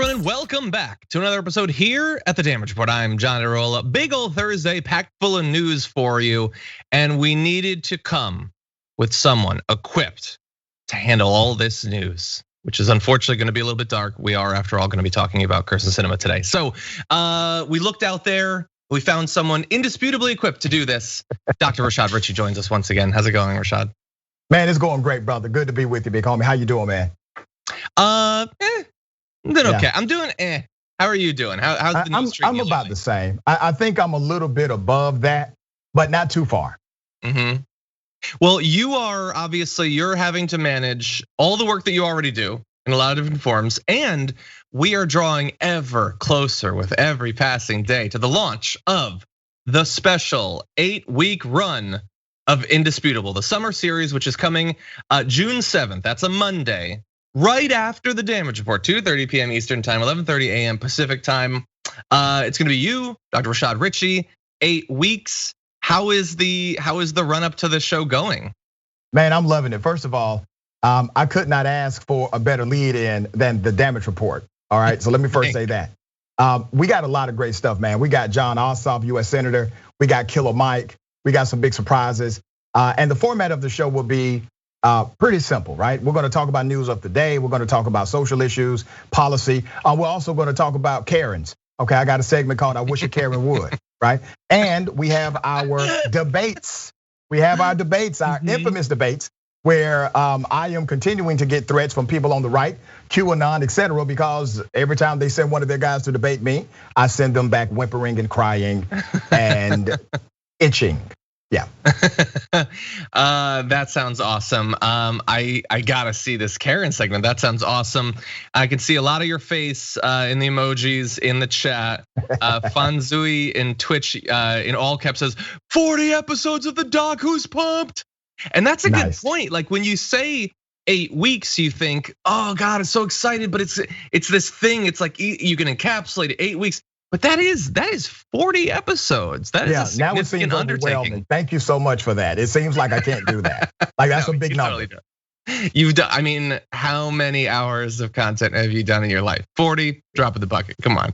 everyone, and welcome back to another episode here at the Damage Report. I'm John Arola. Big old Thursday, packed full of news for you, and we needed to come with someone equipped to handle all this news, which is unfortunately going to be a little bit dark. We are, after all, going to be talking about Kyrsten Sinema today. So we looked out there, we found someone indisputably equipped to do this. Dr. Rashad Richey joins us once again. How's it going, Rashad? Man, it's going great, brother. Good to be with you, big homie. How you doing, man? I'm doing okay. I'm doing How are you doing? How's the news treating you? I'm about the same. I think I'm a little bit above that, but not too far. Well, you are obviously, you're having to manage all the work that you already do in a lot of different forms, and we are drawing ever closer with every passing day to the launch of the special 8-week run of Indisputable, the summer series, which is coming June 7th. That's a Monday. Right after the Damage Report, 2:30 p.m. Eastern time, 11:30 a.m. Pacific time. It's gonna be you, Dr. Rashad Richey, 8 weeks. How is the run up to the show going? Man, I'm loving it. First of all, I could not ask for a better lead in than the Damage Report. All right, so let me first say that. We got a lot of great stuff, man. We got Jon Ossoff, US Senator. We got Killer Mike. We got some big surprises. And the format of the show will be pretty simple, right? We're gonna talk about news of the day. We're gonna talk about social issues, policy. We're also gonna talk about Karens. Okay, I got a segment called I Wish a Karen Would, right? And we have our debates. We have our debates, our infamous debates, where I am continuing to get threats from people on the right, QAnon, etc., because every time they send one of their guys to debate me, I send them back whimpering and crying and itching. Yeah. That sounds awesome. I gotta see this Karen segment. That sounds awesome. I can see a lot of your face in the emojis in the chat. Fanzui in Twitch in all caps says 40 episodes of the doc. Who's pumped? And that's a good point. Like when you say 8 weeks, you think, oh God, I'm so excited. But it's this thing. It's like you can encapsulate it 8 weeks. But that is 40 episodes. That is a significant undertaking. Thank you so much for that. It seems like I can't do that. Like that's a big number. Totally You've done, I mean, how many hours of content have you done in your life? 40, drop in the bucket, come on.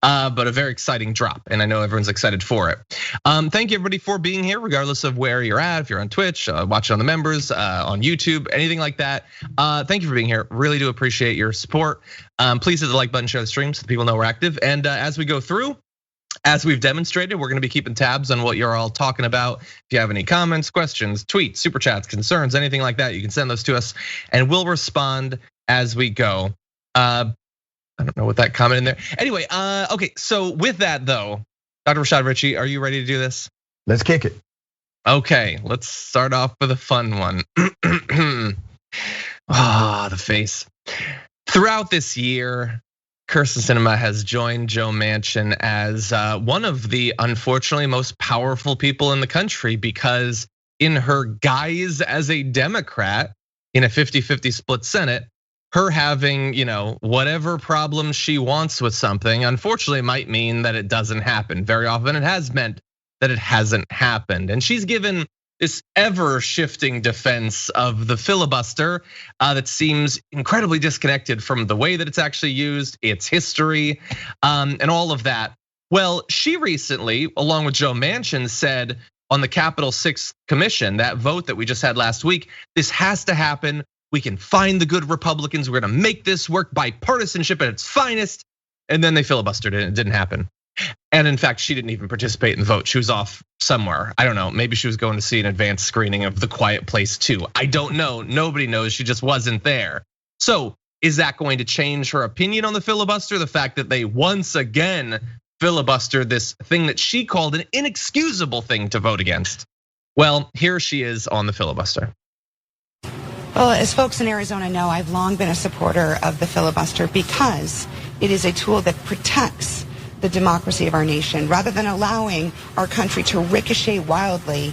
But a very exciting drop, and I know everyone's excited for it. Thank you everybody for being here, regardless of where you're at. If you're on Twitch, watching on the members, on YouTube, anything like that. Thank you for being here, really do appreciate your support. Please hit the like button, share the stream so that people know we're active. And as we go through, as we've demonstrated, we're gonna be keeping tabs on what you're all talking about. If you have any comments, questions, tweets, super chats, concerns, anything like that, you can send those to us and we'll respond as we go. I don't know what that comment in there. Anyway, okay, so with that though, Dr. Rashad Richey, are you ready to do this? Let's kick it. Okay, let's start off with a fun one. The face. Throughout this year, Kyrsten Sinema has joined Joe Manchin as one of the unfortunately most powerful people in the country, because in her guise as a Democrat in a 50-50 split Senate, her having, whatever problem she wants with something, unfortunately might mean that it doesn't happen. Very often it has meant that it hasn't happened. And she's given this ever shifting defense of the filibuster that seems incredibly disconnected from the way that it's actually used, its history, and all of that. Well, she recently, along with Joe Manchin, said on the Capitol 6th Commission, that vote that we just had last week, this has to happen. We can find the good Republicans. We're gonna make this work, bipartisanship at its finest. And then they filibustered it and it didn't happen. And in fact, she didn't even participate in the vote. She was off somewhere. I don't know, maybe she was going to see an advanced screening of The Quiet Place 2. I don't know, nobody knows, she just wasn't there. So is that going to change her opinion on the filibuster? The fact that they once again filibustered this thing that she called an inexcusable thing to vote against? Well, here she is on the filibuster. Well, as folks in Arizona know, I've long been a supporter of the filibuster because it is a tool that protects the democracy of our nation, rather than allowing our country to ricochet wildly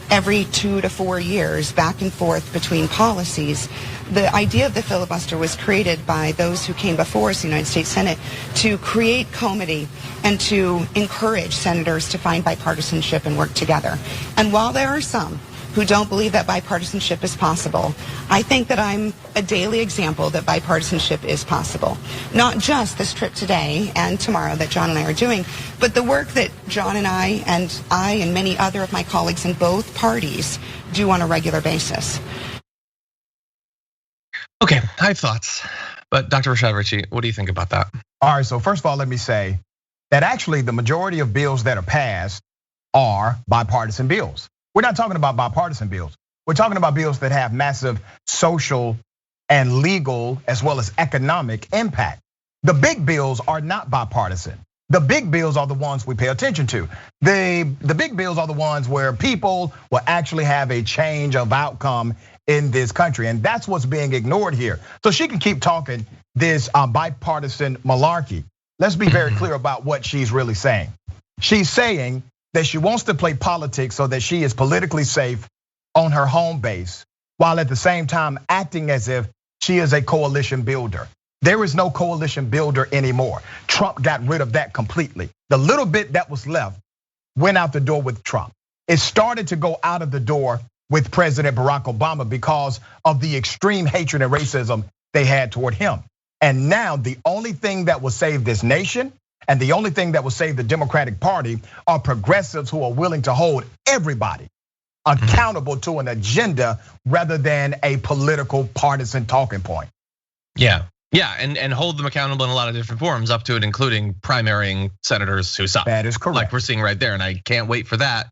every 2 to 4 years back and forth between policies. The idea of the filibuster was created by those who came before us, the United States Senate, to create comity and to encourage senators to find bipartisanship and work together. And while there are some who don't believe that bipartisanship is possible. I think that I'm a daily example that bipartisanship is possible. Not just this trip today and tomorrow that John and I are doing, but the work that John and I and many other of my colleagues in both parties do on a regular basis. Okay, I have thoughts, but Dr. Rashad Richey, what do you think about that? All right, so first of all, let me say that actually the majority of bills that are passed are bipartisan bills. We're not talking about bipartisan bills. We're talking about bills that have massive social and legal as well as economic impact. The big bills are not bipartisan. The big bills are the ones we pay attention to. The big bills are the ones where people will actually have a change of outcome in this country, and that's what's being ignored here. So she can keep talking this bipartisan malarkey. Let's be very clear about what she's really saying. She's saying that she wants to play politics so that she is politically safe on her home base, while at the same time acting as if she is a coalition builder. There is no coalition builder anymore. Trump got rid of that completely. The little bit that was left went out the door with Trump. It started to go out of the door with President Barack Obama because of the extreme hatred and racism they had toward him. And now the only thing that will save this nation and the only thing that will save the Democratic Party are progressives who are willing to hold everybody accountable to an agenda rather than a political partisan talking point. Yeah, and hold them accountable in a lot of different forms, up to it including primarying senators who suck. That is correct. Like we're seeing right there, and I can't wait for that.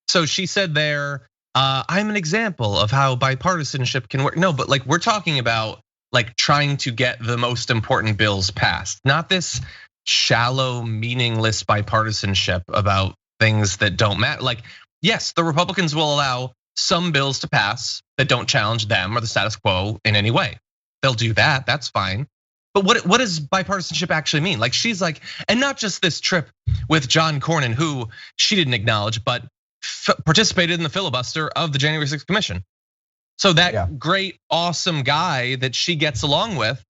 So she said there, I'm an example of how bipartisanship can work. No, but like we're talking about like trying to get the most important bills passed, not this shallow, meaningless bipartisanship about things that don't matter. Like, yes, the Republicans will allow some bills to pass that don't challenge them or the status quo in any way. They'll do that, that's fine. But what does bipartisanship actually mean? Like she's like, and not just this trip with John Cornyn, who she didn't acknowledge, but participated in the filibuster of the January 6th Commission. So that great, awesome guy that she gets along with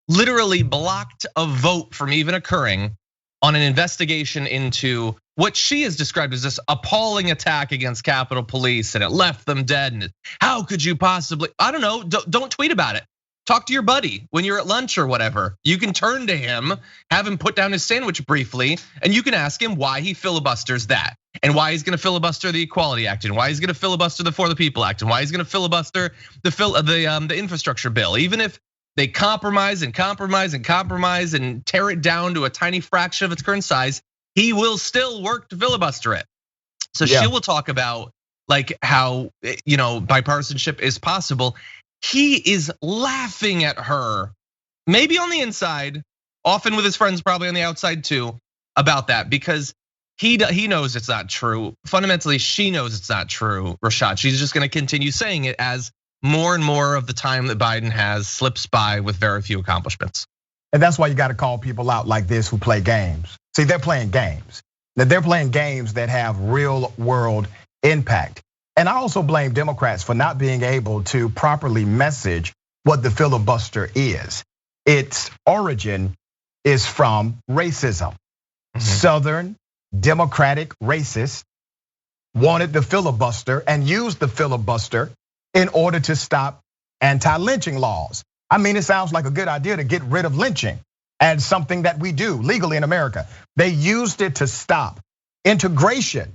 literally blocked a vote from even occurring on an investigation into what she has described as this appalling attack against Capitol Police, and it left them dead. And how could you possibly, I don't know, don't tweet about it. Talk to your buddy when you're at lunch or whatever. You can turn to him, have him put down his sandwich briefly, and you can ask him why he filibusters that, and why he's gonna filibuster the Equality Act, and why he's gonna filibuster the For the People Act, and why he's gonna filibuster the infrastructure bill. Even if they compromise and compromise and compromise and tear it down to a tiny fraction of its current size, he will still work to filibuster it. So she will talk about like how bipartisanship is possible. He is laughing at her, maybe on the inside, often with his friends, probably on the outside too, about that, because he knows it's not true. Fundamentally, she knows it's not true, Rashad. She's just gonna continue saying it as more and more of the time that Biden has slips by with very few accomplishments. And that's why you gotta call people out like this who play games. See, they're playing games. They're playing games that have real world impact. And I also blame Democrats for not being able to properly message what the filibuster is. Its origin is from racism. Southern Democratic racists wanted the filibuster and used the filibuster in order to stop anti-lynching laws. I mean, it sounds like a good idea to get rid of lynching as something that we do legally in America. They used it to stop integration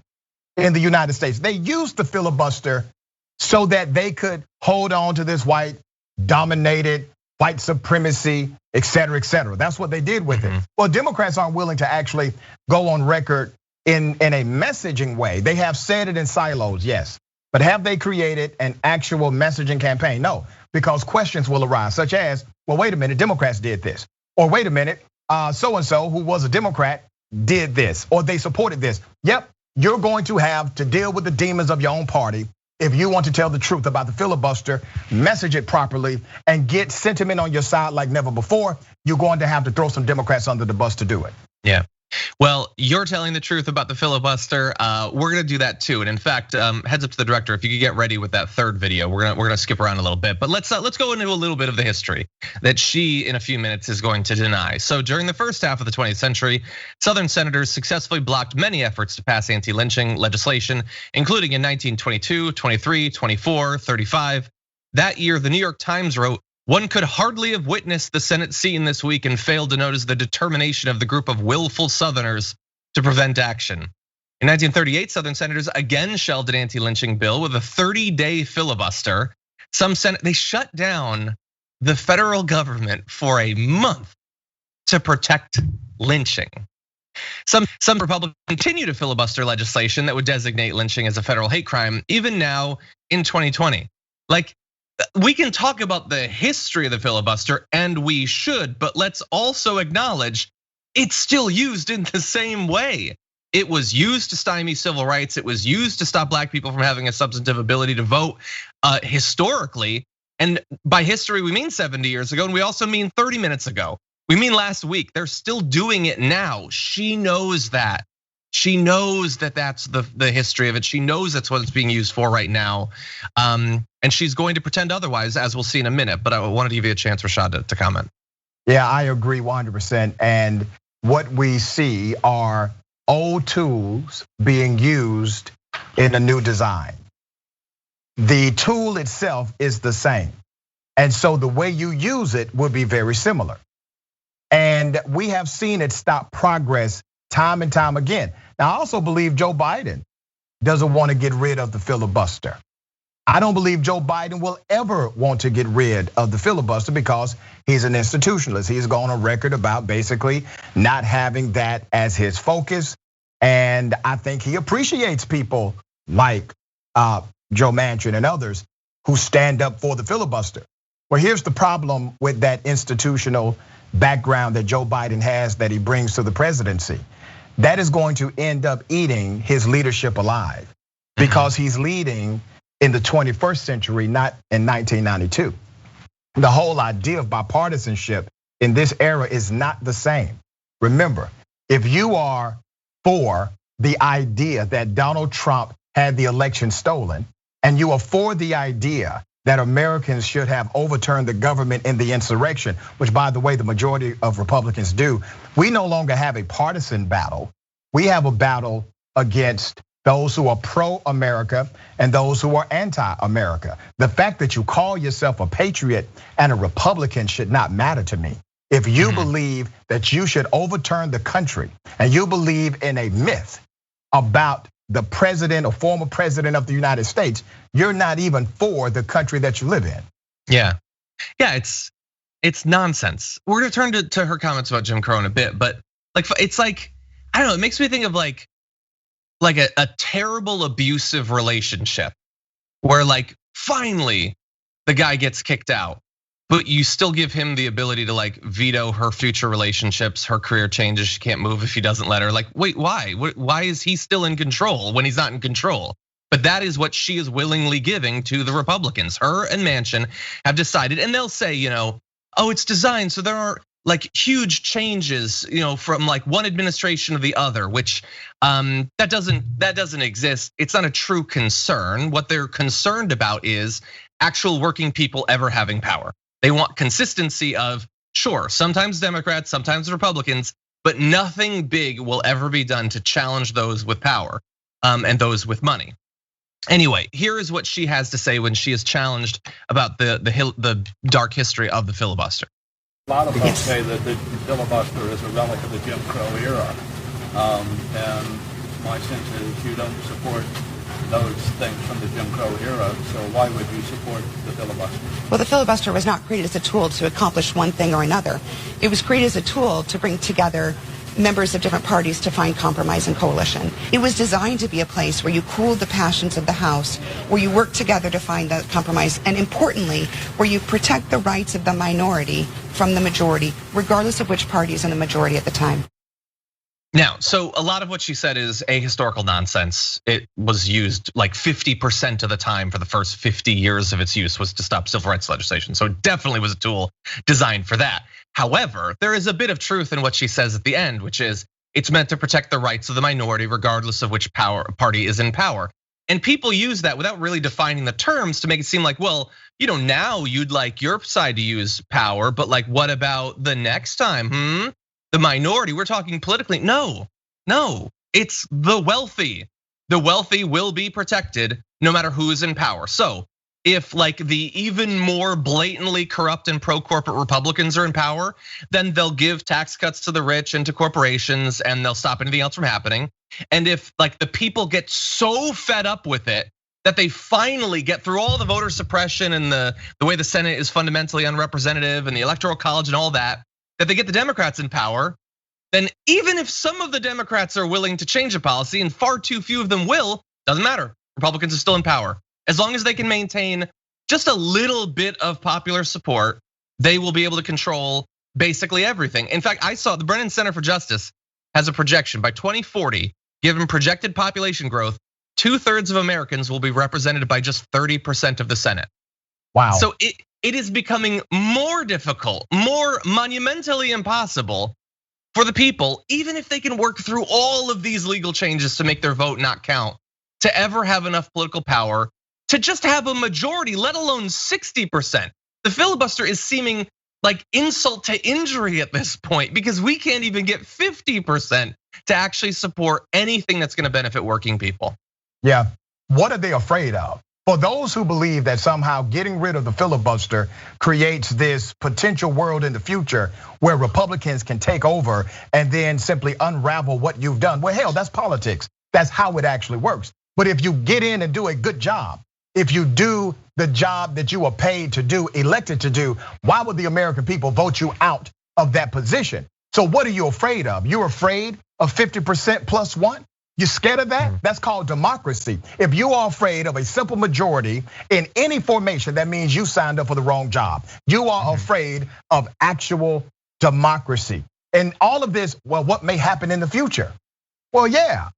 in the United States. They used the filibuster so that they could hold on to this white dominated white supremacy, et cetera, et cetera. That's what they did with it. Well, Democrats aren't willing to actually go on record in a messaging way. They have said it in silos, yes. But have they created an actual messaging campaign? No, because questions will arise, such as, well, wait a minute, Democrats did this. Or wait a minute, so-and-so who was a Democrat did this, or they supported this. Yep, you're going to have to deal with the demons of your own party if you want to tell the truth about the filibuster, message it properly, and get sentiment on your side like never before. You're going to have to throw some Democrats under the bus to do it. Yeah. Well, you're telling the truth about the filibuster. We're gonna do that too. And in fact, heads up to the director, if you could get ready with that third video, we're gonna skip around a little bit. But let's go into a little bit of the history that she, in a few minutes, is going to deny. So during the first half of the 20th century, Southern senators successfully blocked many efforts to pass anti-lynching legislation, including in 1922, 23, 24, 35. That year, the New York Times wrote, "One could hardly have witnessed the Senate scene this week and failed to notice the determination of the group of willful Southerners to prevent action." In 1938, Southern senators again shelved an anti-lynching bill with a 30-day filibuster. They shut down the federal government for a month to protect lynching. Some Republicans continue to filibuster legislation that would designate lynching as a federal hate crime, even now in 2020. Like, we can talk about the history of the filibuster, and we should, but let's also acknowledge it's still used in the same way. It was used to stymie civil rights. It was used to stop black people from having a substantive ability to vote historically. And by history, we mean 70 years ago, and we also mean 30 minutes ago. We mean last week. They're still doing it now. She knows that. She knows that that's the history of it. She knows that's what it's being used for right now. And she's going to pretend otherwise, as we'll see in a minute. But I wanted to give you a chance, Rashad, to comment. Yeah, I agree 100%. And what we see are old tools being used in a new design. The tool itself is the same. And so the way you use it will be very similar. And we have seen it stop progress time and time again. Now, I also believe Joe Biden doesn't want to get rid of the filibuster. I don't believe Joe Biden will ever want to get rid of the filibuster because he's an institutionalist. He's gone on record about basically not having that as his focus. And I think he appreciates people like Joe Manchin and others who stand up for the filibuster. Well, here's the problem with that institutional background that Joe Biden has that he brings to the presidency. That is going to end up eating his leadership alive because he's leading in the 21st century, not in 1992. The whole idea of bipartisanship in this era is not the same. Remember, if you are for the idea that Donald Trump had the election stolen, and you are for the idea that Americans should have overturned the government in the insurrection, which by the way, the majority of Republicans do, we no longer have a partisan battle. We have a battle against those who are pro-America and those who are anti-America. The fact that you call yourself a patriot and a Republican should not matter to me. If you believe that you should overturn the country and you believe in a myth about the president or former president of the United States, you're not even for the country that you live in. Yeah, it's nonsense. We're gonna turn to her comments about Jim Crow in a bit, but it's like, I don't know, it makes me think of like a terrible abusive relationship where like finally the guy gets kicked out, but you still give him the ability to like veto her future relationships, her career changes, she can't move if he doesn't let her. Like, wait, why? Why is he still in control when he's not in control? But that is what she is willingly giving to the Republicans. Her and Manchin have decided, and they'll say, oh, it's designed so there are like huge changes, from like one administration to the other, which that doesn't exist. It's not a true concern. What they're concerned about is actual working people ever having power. They want consistency of, sure, sometimes Democrats, sometimes Republicans, but nothing big will ever be done to challenge those with power and those with money. Anyway, here is what she has to say when she is challenged about the dark history of the filibuster. A lot of folks say that the filibuster is a relic of the Jim Crow era. And my sense is you don't support those things from the Jim Crow era, so why would you support the filibuster? Well, the filibuster was not created as a tool to accomplish one thing or another. It was created as a tool to bring together members of different parties to find compromise and coalition. It was designed to be a place where you cooled the passions of the House, where you work together to find that compromise, and importantly, where you protect the rights of the minority from the majority, regardless of which party is in the majority at the time. Now, so a lot of what she said is ahistorical nonsense. It was used like 50% of the time for the first 50 years of its use was to stop civil rights legislation. So it definitely was a tool designed for that. However, there is a bit of truth in what she says at the end, which is It's meant to protect the rights of the minority, regardless of which party is in power. And people use that without really defining the terms to make it seem like, well, now you'd like your side to use power, but like, what about the next time? The minority, we're talking politically. No, it's the wealthy. The wealthy will be protected no matter who is in power. So if like the even more blatantly corrupt and pro-corporate Republicans are in power, then they'll give tax cuts to the rich and to corporations, and they'll stop anything else from happening. And if like the people get so fed up with it that they finally get through all the voter suppression and the way the Senate is fundamentally unrepresentative and the Electoral College and all that they get the Democrats in power, then even if some of the Democrats are willing to change the policy, and far too few of them will, doesn't matter. Republicans are still in power. As long as they can maintain just a little bit of popular support, they will be able to control basically everything. In fact, I saw the Brennan Center for Justice has a projection by 2040, given projected population growth, 2/3 of Americans will be represented by just 30% of the Senate. Wow. So it is becoming more difficult, more monumentally impossible for the people, even if they can work through all of these legal changes to make their vote not count, to ever have enough political power to just have a majority, let alone 60%. The filibuster is seeming like insult to injury at this point, because we can't even get 50% to actually support anything that's gonna benefit working people. Yeah, what are they afraid of? For those who believe that somehow getting rid of the filibuster creates this potential world in the future where Republicans can take over and then simply unravel what you've done. Well, hell, that's politics. That's how it actually works. But if you get in and do a good job, if you do the job that you are paid to do, elected to do, why would the American people vote you out of that position? So what are you afraid of? You're afraid of 50% plus one? You scared of that? That's called democracy. If you are afraid of a simple majority in any formation, that means you signed up for the wrong job. You are afraid of actual democracy. And all of this, well, what may happen in the future? Well, yeah,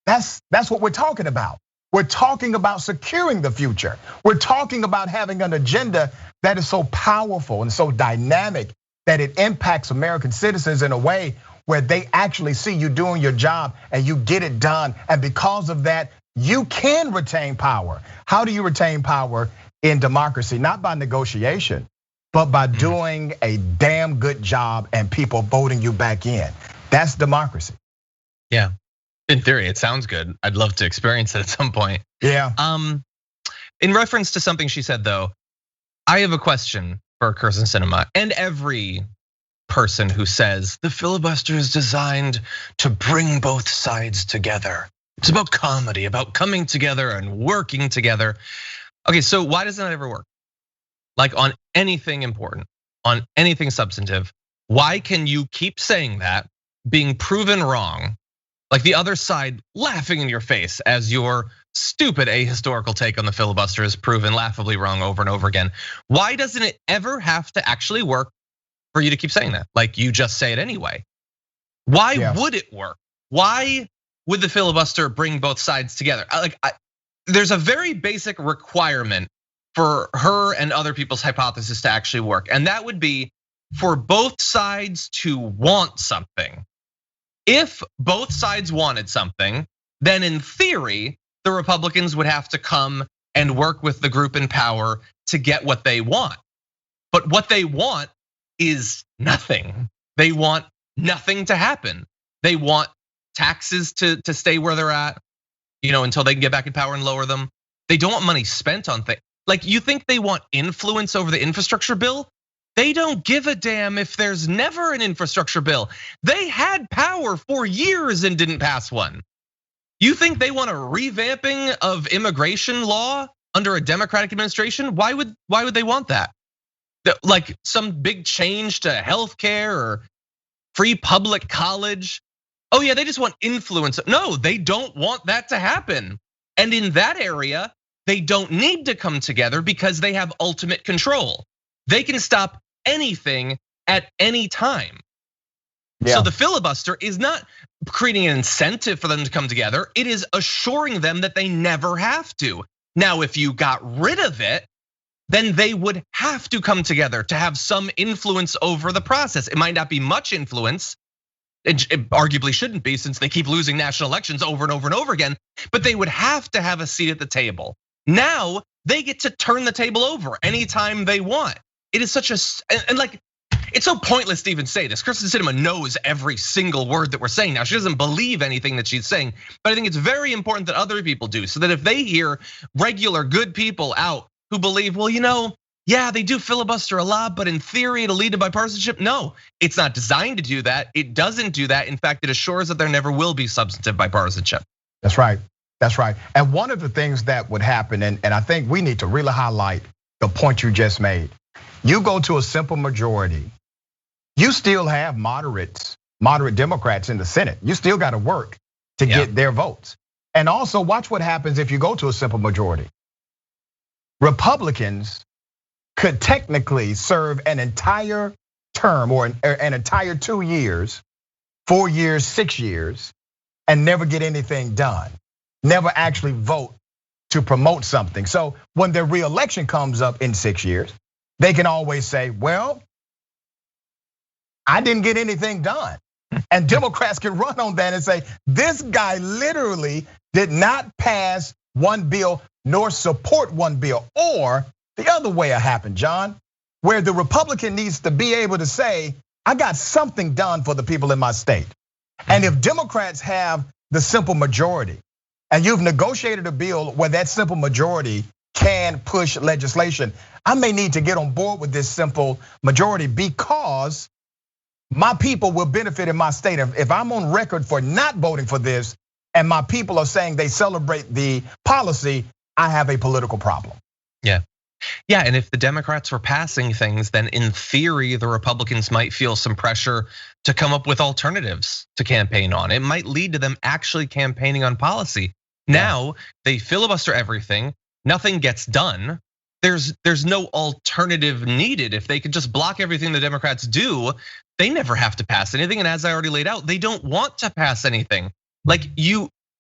that's what we're talking about. We're talking about securing the future. We're talking about having an agenda that is so powerful and so dynamic that it impacts American citizens in a way where they actually see you doing your job and you get it done. And because of that, you can retain power. How do you retain power in democracy? Not by negotiation, but by doing a damn good job and people voting you back in. That's democracy. Yeah, in theory, it sounds good. I'd love to experience it at some point. Yeah. In reference to something she said though, I have a question for Kyrsten Sinema and every person who says the filibuster is designed to bring both sides together. It's about comedy, about coming together and working together. Okay, so why doesn't that ever work? Like on anything important, on anything substantive, why can you keep saying that, being proven wrong, like the other side laughing in your face as your stupid ahistorical take on the filibuster is proven laughably wrong over and over again? Why doesn't it ever have to actually work for you to keep saying that? Like you just say it anyway. Why would it work? Why would the filibuster bring both sides together? There's a very basic requirement for her and other people's hypothesis to actually work, and that would be for both sides to want something. If both sides wanted something, then in theory, the Republicans would have to come and work with the group in power to get what they want. But what they want is nothing. They want nothing to happen. They want taxes to stay where they're at, until they can get back in power and lower them. They don't want money spent on things. Like you think they want influence over the infrastructure bill? They don't give a damn if there's never an infrastructure bill. They had power for years and didn't pass one. You think they want a revamping of immigration law under a Democratic administration? Why would they want that? Like some big change to healthcare or free public college? Oh yeah, they just want influence. No, they don't want that to happen. And in that area, they don't need to come together because they have ultimate control. They can stop anything at any time. Yeah. So the filibuster is not creating an incentive for them to come together. It is assuring them that they never have to. Now, if you got rid of it, then they would have to come together to have some influence over the process. It might not be much influence. It arguably shouldn't be, since they keep losing national elections over and over and over again, but they would have to have a seat at the table. Now they get to turn the table over anytime they want. It is such a, and like, it's so pointless to even say this. Kyrsten Sinema knows every single word that we're saying now. She doesn't believe anything that she's saying, but I think it's very important that other people do, so that if they hear regular good people out who believe, well, yeah, they do filibuster a lot, but in theory it'll lead to bipartisanship. No, it's not designed to do that. It doesn't do that. In fact, it assures that there never will be substantive bipartisanship. That's right. That's right. And one of the things that would happen, and I think we need to really highlight the point you just made. You go to a simple majority, you still have moderate Democrats in the Senate. You still got to work to get their votes. And also watch what happens if you go to a simple majority. Republicans could technically serve an entire term or an entire 2 years, 4 years, 6 years, and never get anything done. Never actually vote to promote something. So when their reelection comes up in 6 years, they can always say, well, I didn't get anything done. And Democrats can run on that and say, this guy literally did not pass one bill nor support one bill. Or the other way it happened, John, where the Republican needs to be able to say, I got something done for the people in my state. And if Democrats have the simple majority, and you've negotiated a bill where that simple majority can push legislation, I may need to get on board with this simple majority because my people will benefit in my state. If I'm on record for not voting for this, and my people are saying they celebrate the policy, I have a political problem. Yeah, and if the Democrats were passing things, then in theory, the Republicans might feel some pressure to come up with alternatives to campaign on. It might lead to them actually campaigning on policy. Now they filibuster everything, nothing gets done. There's no alternative needed. If they could just block everything the Democrats do, they never have to pass anything. And as I already laid out, they don't want to pass anything. Like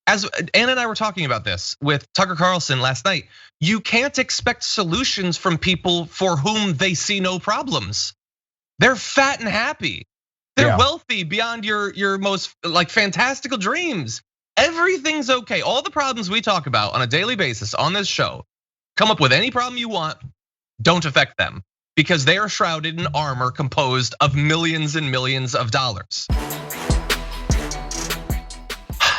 as Anna and I were talking about this with Tucker Carlson last night, you can't expect solutions from people for whom they see no problems. They're fat and happy. They're wealthy beyond your most like fantastical dreams. Everything's okay. All the problems we talk about on a daily basis on this show, come up with any problem you want, don't affect them because they are shrouded in armor composed of millions and millions of dollars.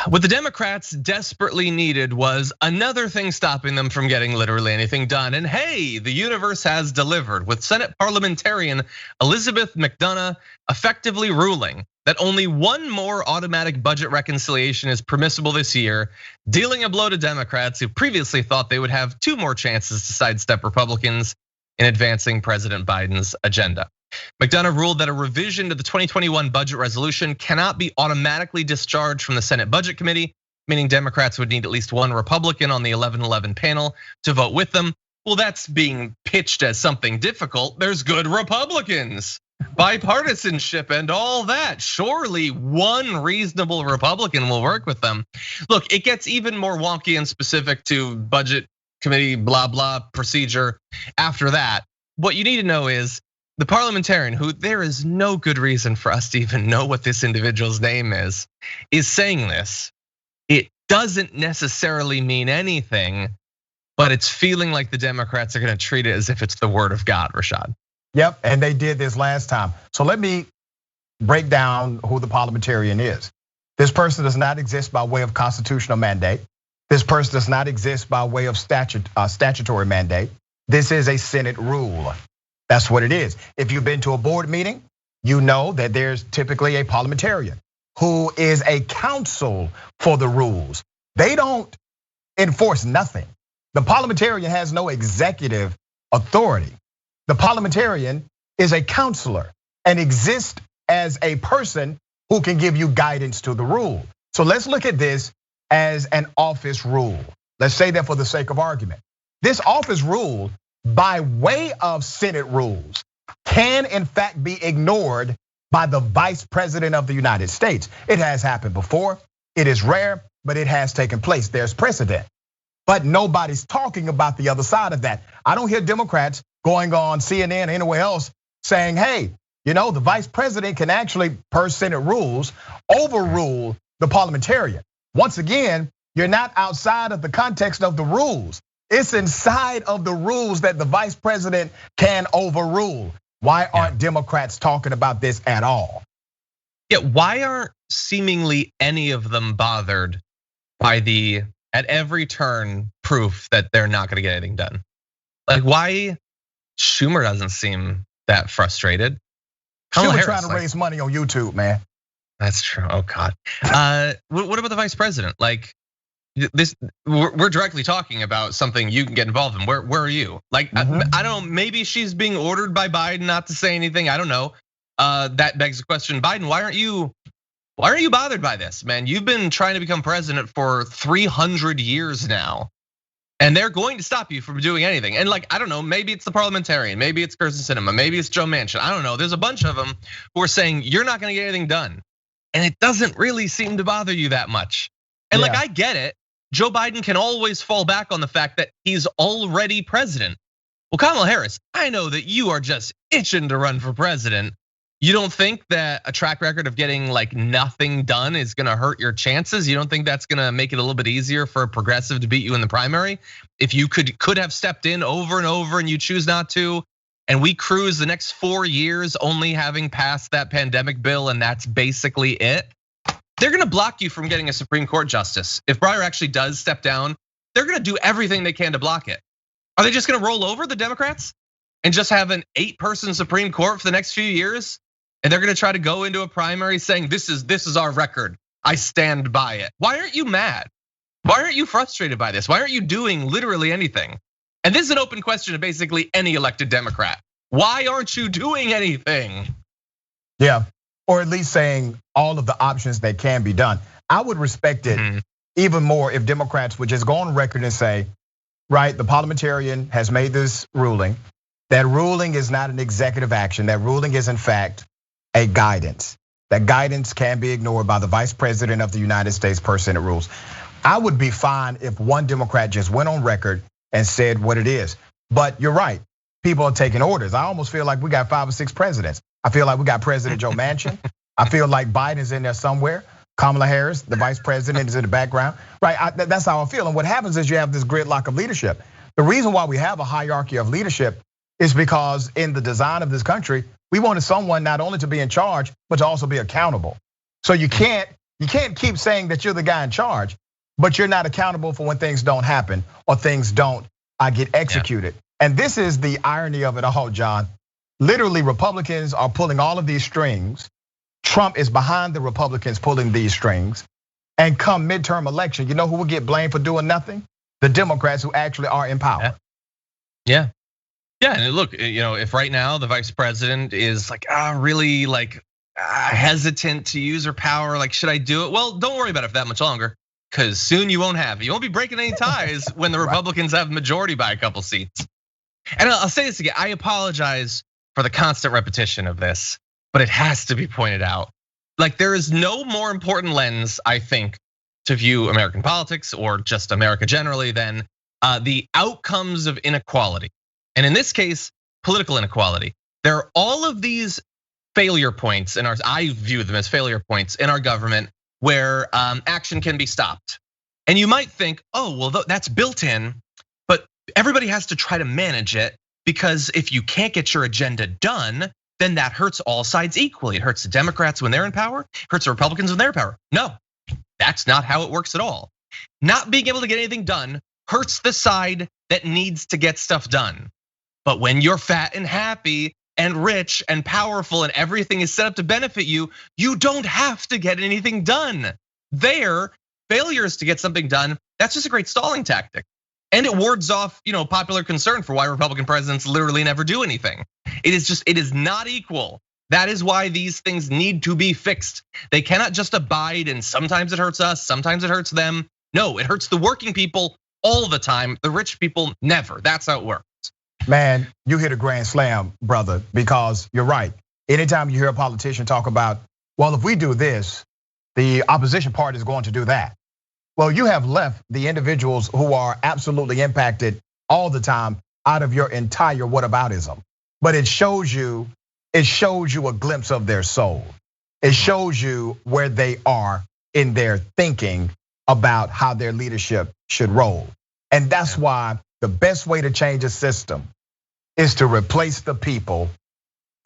What the Democrats desperately needed was another thing stopping them from getting literally anything done. And hey, the universe has delivered, with Senate Parliamentarian Elizabeth McDonough effectively ruling that only one more automatic budget reconciliation is permissible this year, dealing a blow to Democrats who previously thought they would have 2 more chances to sidestep Republicans in advancing President Biden's agenda. McDonough ruled that a revision to the 2021 budget resolution cannot be automatically discharged from the Senate Budget Committee, meaning Democrats would need at least one Republican on the 11-11 panel to vote with them. Well, that's being pitched as something difficult. There's good Republicans, bipartisanship and all that. Surely one reasonable Republican will work with them. Look, it gets even more wonky and specific to budget committee, blah, blah, procedure after that. What you need to know is the parliamentarian, who there is no good reason for us to even know what this individual's name is saying this. It doesn't necessarily mean anything, but it's feeling like the Democrats are gonna treat it as if it's the word of God, Rashad. Yep, and they did this last time. So let me break down who the parliamentarian is. This person does not exist by way of constitutional mandate. This person does not exist by way of statutory mandate. This is a Senate rule. That's what it is. If you've been to a board meeting, you know that there's typically a parliamentarian who is a counsel for the rules. They don't enforce nothing. The parliamentarian has no executive authority. The parliamentarian is a counselor and exists as a person who can give you guidance to the rule. So let's look at this as an office rule. Let's say that for the sake of argument. This office rule, by way of Senate rules, can in fact be ignored by the Vice President of the United States. It has happened before. It is rare, but it has taken place. There's precedent. But nobody's talking about the other side of that. I don't hear Democrats going on CNN or anywhere else saying, hey, the vice president can actually, per Senate rules, overrule the parliamentarian. Once again, you're not outside of the context of the rules. It's inside of the rules that the vice president can overrule. Why aren't Democrats talking about this at all? Yeah, why aren't seemingly any of them bothered by the, at every turn, proof that they're not gonna get anything done? Like, why Schumer doesn't seem that frustrated? Schumer trying to raise money on YouTube, man. That's true, oh God. What about the vice president? Like, this, we're directly talking about something you can get involved in. Where are you? Like, I don't know, maybe she's being ordered by Biden not to say anything, I don't know. That begs the question, Biden, why aren't you bothered by this, man? You've been trying to become president for 300 years now, and they're going to stop you from doing anything. And like, I don't know, maybe it's the parliamentarian, maybe it's Kyrsten Sinema, maybe it's Joe Manchin, I don't know. There's a bunch of them who are saying you're not gonna get anything done. And it doesn't really seem to bother you that much. And like, I get it. Joe Biden can always fall back on the fact that he's already president. Well, Kamala Harris, I know that you are just itching to run for president. You don't think that a track record of getting like nothing done is gonna hurt your chances? You don't think that's gonna make it a little bit easier for a progressive to beat you in the primary? If you could have stepped in over and over and you choose not to, and we cruise the next 4 years only having passed that pandemic bill and that's basically it, they're gonna block you from getting a Supreme Court justice. If Breyer actually does step down, they're gonna do everything they can to block it. Are they just gonna roll over the Democrats and just have an 8-person Supreme Court for the next few years? And they're gonna try to go into a primary saying, this is our record, I stand by it. Why aren't you mad? Why aren't you frustrated by this? Why aren't you doing literally anything? And this is an open question to basically any elected Democrat. Why aren't you doing anything? Yeah, or at least saying all of the options that can be done. I would respect it even more if Democrats would just go on record and say, right, the parliamentarian has made this ruling. That ruling is not an executive action. That ruling is in fact a guidance. That guidance can be ignored by the vice president of the United States per Senate rules. I would be fine if one Democrat just went on record and said what it is. But you're right, people are taking orders. I almost feel like we got 5 or 6 presidents. I feel like we got President Joe Manchin. I feel like Biden's in there somewhere. Kamala Harris, the vice president, is in the background, right? That's how I feel. And what happens is you have this gridlock of leadership. The reason why we have a hierarchy of leadership is because in the design of this country, we wanted someone not only to be in charge, but to also be accountable. So you can't keep saying that you're the guy in charge, but you're not accountable for when things don't happen or things don't get executed. And this is the irony of it all, John. Literally, Republicans are pulling all of these strings. Trump is behind the Republicans pulling these strings. And come midterm election, you know who will get blamed for doing nothing? The Democrats who actually are in power. Yeah, and look, if right now the vice president is like, really like hesitant to use her power, like, should I do it? Well, don't worry about it for that much longer, because soon you won't have it. You won't be breaking any ties when the Republicans have majority by a couple seats. And I'll say this again, I apologize for the constant repetition of this, but it has to be pointed out. Like, there is no more important lens, I think, to view American politics or just America generally than the outcomes of inequality. And in this case, political inequality. There are all of these failure points in I view them as failure points in our government where action can be stopped. And you might think, oh, well, that's built in, but everybody has to try to manage it, because if you can't get your agenda done, then that hurts all sides equally. It hurts the Democrats when they're in power, hurts the Republicans when they're in power. No, that's not how it works at all. Not being able to get anything done hurts the side that needs to get stuff done. But when you're fat and happy and rich and powerful and everything is set up to benefit you, you don't have to get anything done. Their failures to get something done, that's just a great stalling tactic. And it wards off, popular concern for why Republican presidents literally never do anything. It is not equal. That is why these things need to be fixed. They cannot just abide, and sometimes it hurts us, sometimes it hurts them. No, it hurts the working people all the time. The rich people never. That's how it works. Man, you hit a grand slam, brother, because you're right. Anytime you hear a politician talk about, well, if we do this, the opposition party is going to do that. Well, you have left the individuals who are absolutely impacted all the time out of your entire whataboutism. But it shows you it shows you a glimpse of their soul. It shows you where they are in their thinking about how their leadership should roll. And that's why the best way to change a system is to replace the people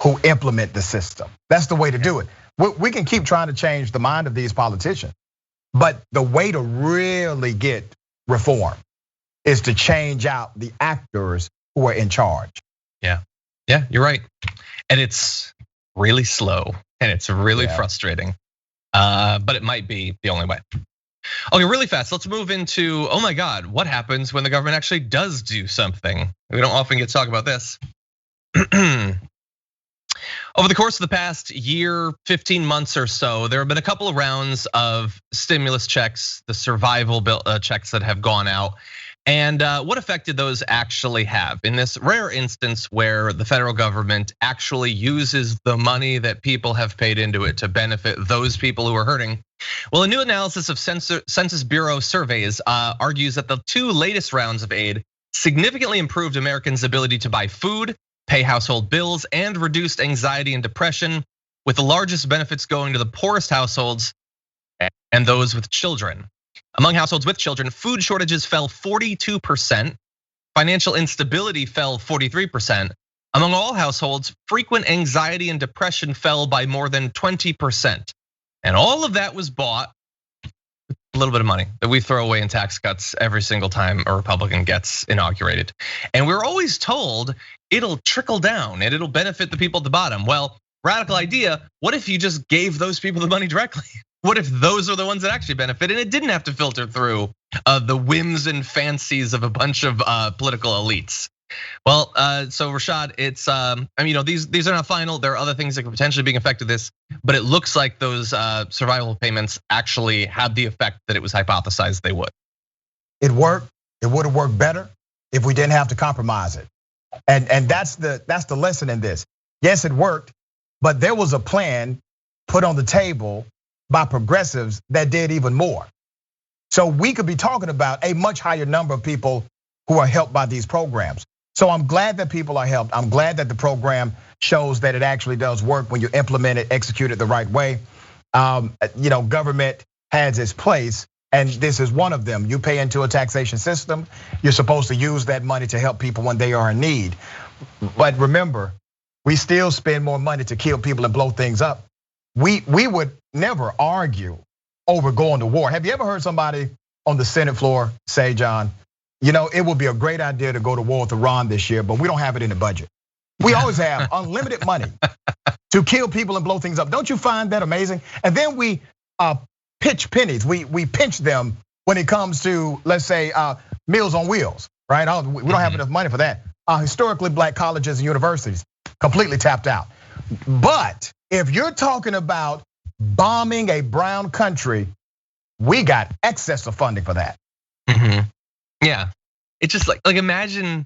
who implement the system. That's the way to do it. We can keep trying to change the mind of these politicians, but the way to really get reform is to change out the actors who are in charge. Yeah, you're right. And it's really slow and it's really frustrating, but it might be the only way. Okay, really fast, let's move into, oh my God, what happens when the government actually does do something? We don't often get to talk about this. Over the course of the past year, 15 months or so, there have been a couple of rounds of stimulus checks, the survival bill checks that have gone out. And what effect did those actually have? In this rare instance where the federal government actually uses the money that people have paid into it to benefit those people who are hurting. Well, a new analysis of Census Bureau surveys argues that the two latest rounds of aid significantly improved Americans' ability to buy food, pay household bills, and reduced anxiety and depression, with the largest benefits going to the poorest households and those with children. Among households with children, food shortages fell 42%, financial instability fell 43%. Among all households, frequent anxiety and depression fell by more than 20%. And all of that was bought with a little bit of money that we throw away in tax cuts every single time a Republican gets inaugurated. And we're always told it'll trickle down and it'll benefit the people at the bottom. Well, radical idea, what if you just gave those people the money directly? What if those are the ones that actually benefit and it didn't have to filter through the whims and fancies of a bunch of political elites? Well, so Rashad, it's these are not final. There are other things that could potentially be affected this, but it looks like those survival payments actually had the effect that it was hypothesized they would. It worked. It would have worked better if we didn't have to compromise it. And that's the lesson in this. Yes, it worked, but there was a plan put on the table by progressives that did even more. So we could be talking about a much higher number of people who are helped by these programs. So I'm glad that people are helped. I'm glad that the program shows that it actually does work when you implement it, execute it the right way. Government has its place, and this is one of them. You pay into a taxation system. You're supposed to use that money to help people when they are in need. But remember, we still spend more money to kill people and blow things up. We would never argue over going to war. Have you ever heard somebody on the Senate floor say, John, it would be a great idea to go to war with Iran this year, but we don't have it in the budget. We always have unlimited money to kill people and blow things up. Don't you find that amazing? And then we pitch pennies. We pinch them when it comes to, let's say, Meals on Wheels, right? We don't have enough money for that. Historically black colleges and universities completely tapped out. But if you're talking about bombing a brown country, we got excess of funding for that. Yeah, it's just like imagine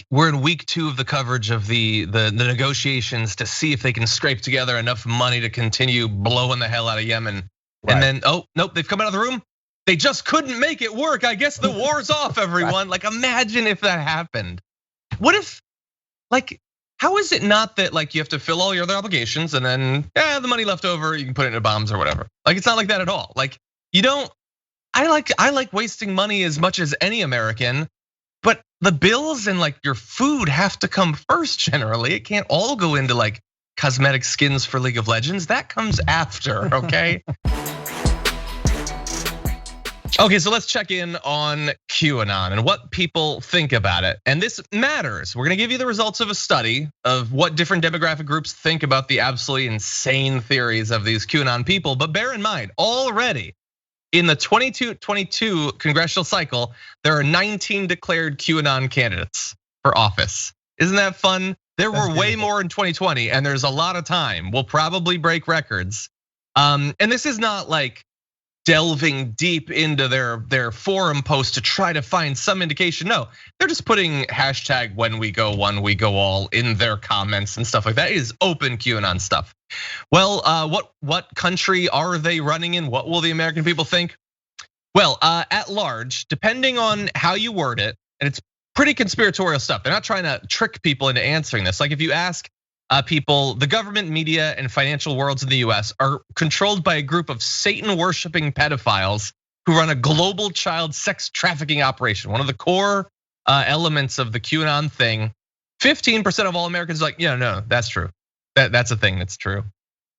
we're in week 2 of the coverage of the negotiations to see if they can scrape together enough money to continue blowing the hell out of Yemen. Right. And then, oh, nope, they've come out of the room. They just couldn't make it work. I guess the war's off, everyone. Right. Imagine if that happened. What if, how is it not that you have to fill all your other obligations and then the money left over, you can put it into bombs or whatever. It's not like that at all. You don't, I like wasting money as much as any American, but the bills and your food have to come first generally. It can't all go into cosmetic skins for League of Legends. That comes after, okay? Okay, so let's check in on QAnon and what people think about it. And this matters. We're gonna give you the results of a study of what different demographic groups think about the absolutely insane theories of these QAnon people. But bear in mind, already in the 22 congressional cycle, there are 19 declared QAnon candidates for office. Isn't that fun? There were way more in 2020, and there's a lot of time. We'll probably break records. And this is not delving deep into their forum posts to try to find some indication. No, they're just putting hashtag when we go one, we go all in their comments and stuff like that. It is open QAnon stuff. Well, what country are they running in? What will the American people think? Well, at large, depending on how you word it, and it's pretty conspiratorial stuff. They're not trying to trick people into answering this. If you ask people, the government, media, and financial worlds in the US are controlled by a group of Satan-worshiping pedophiles who run a global child sex trafficking operation. One of the core elements of the QAnon thing. 15% of all Americans are like, yeah, no, that's true. That's a thing that's true.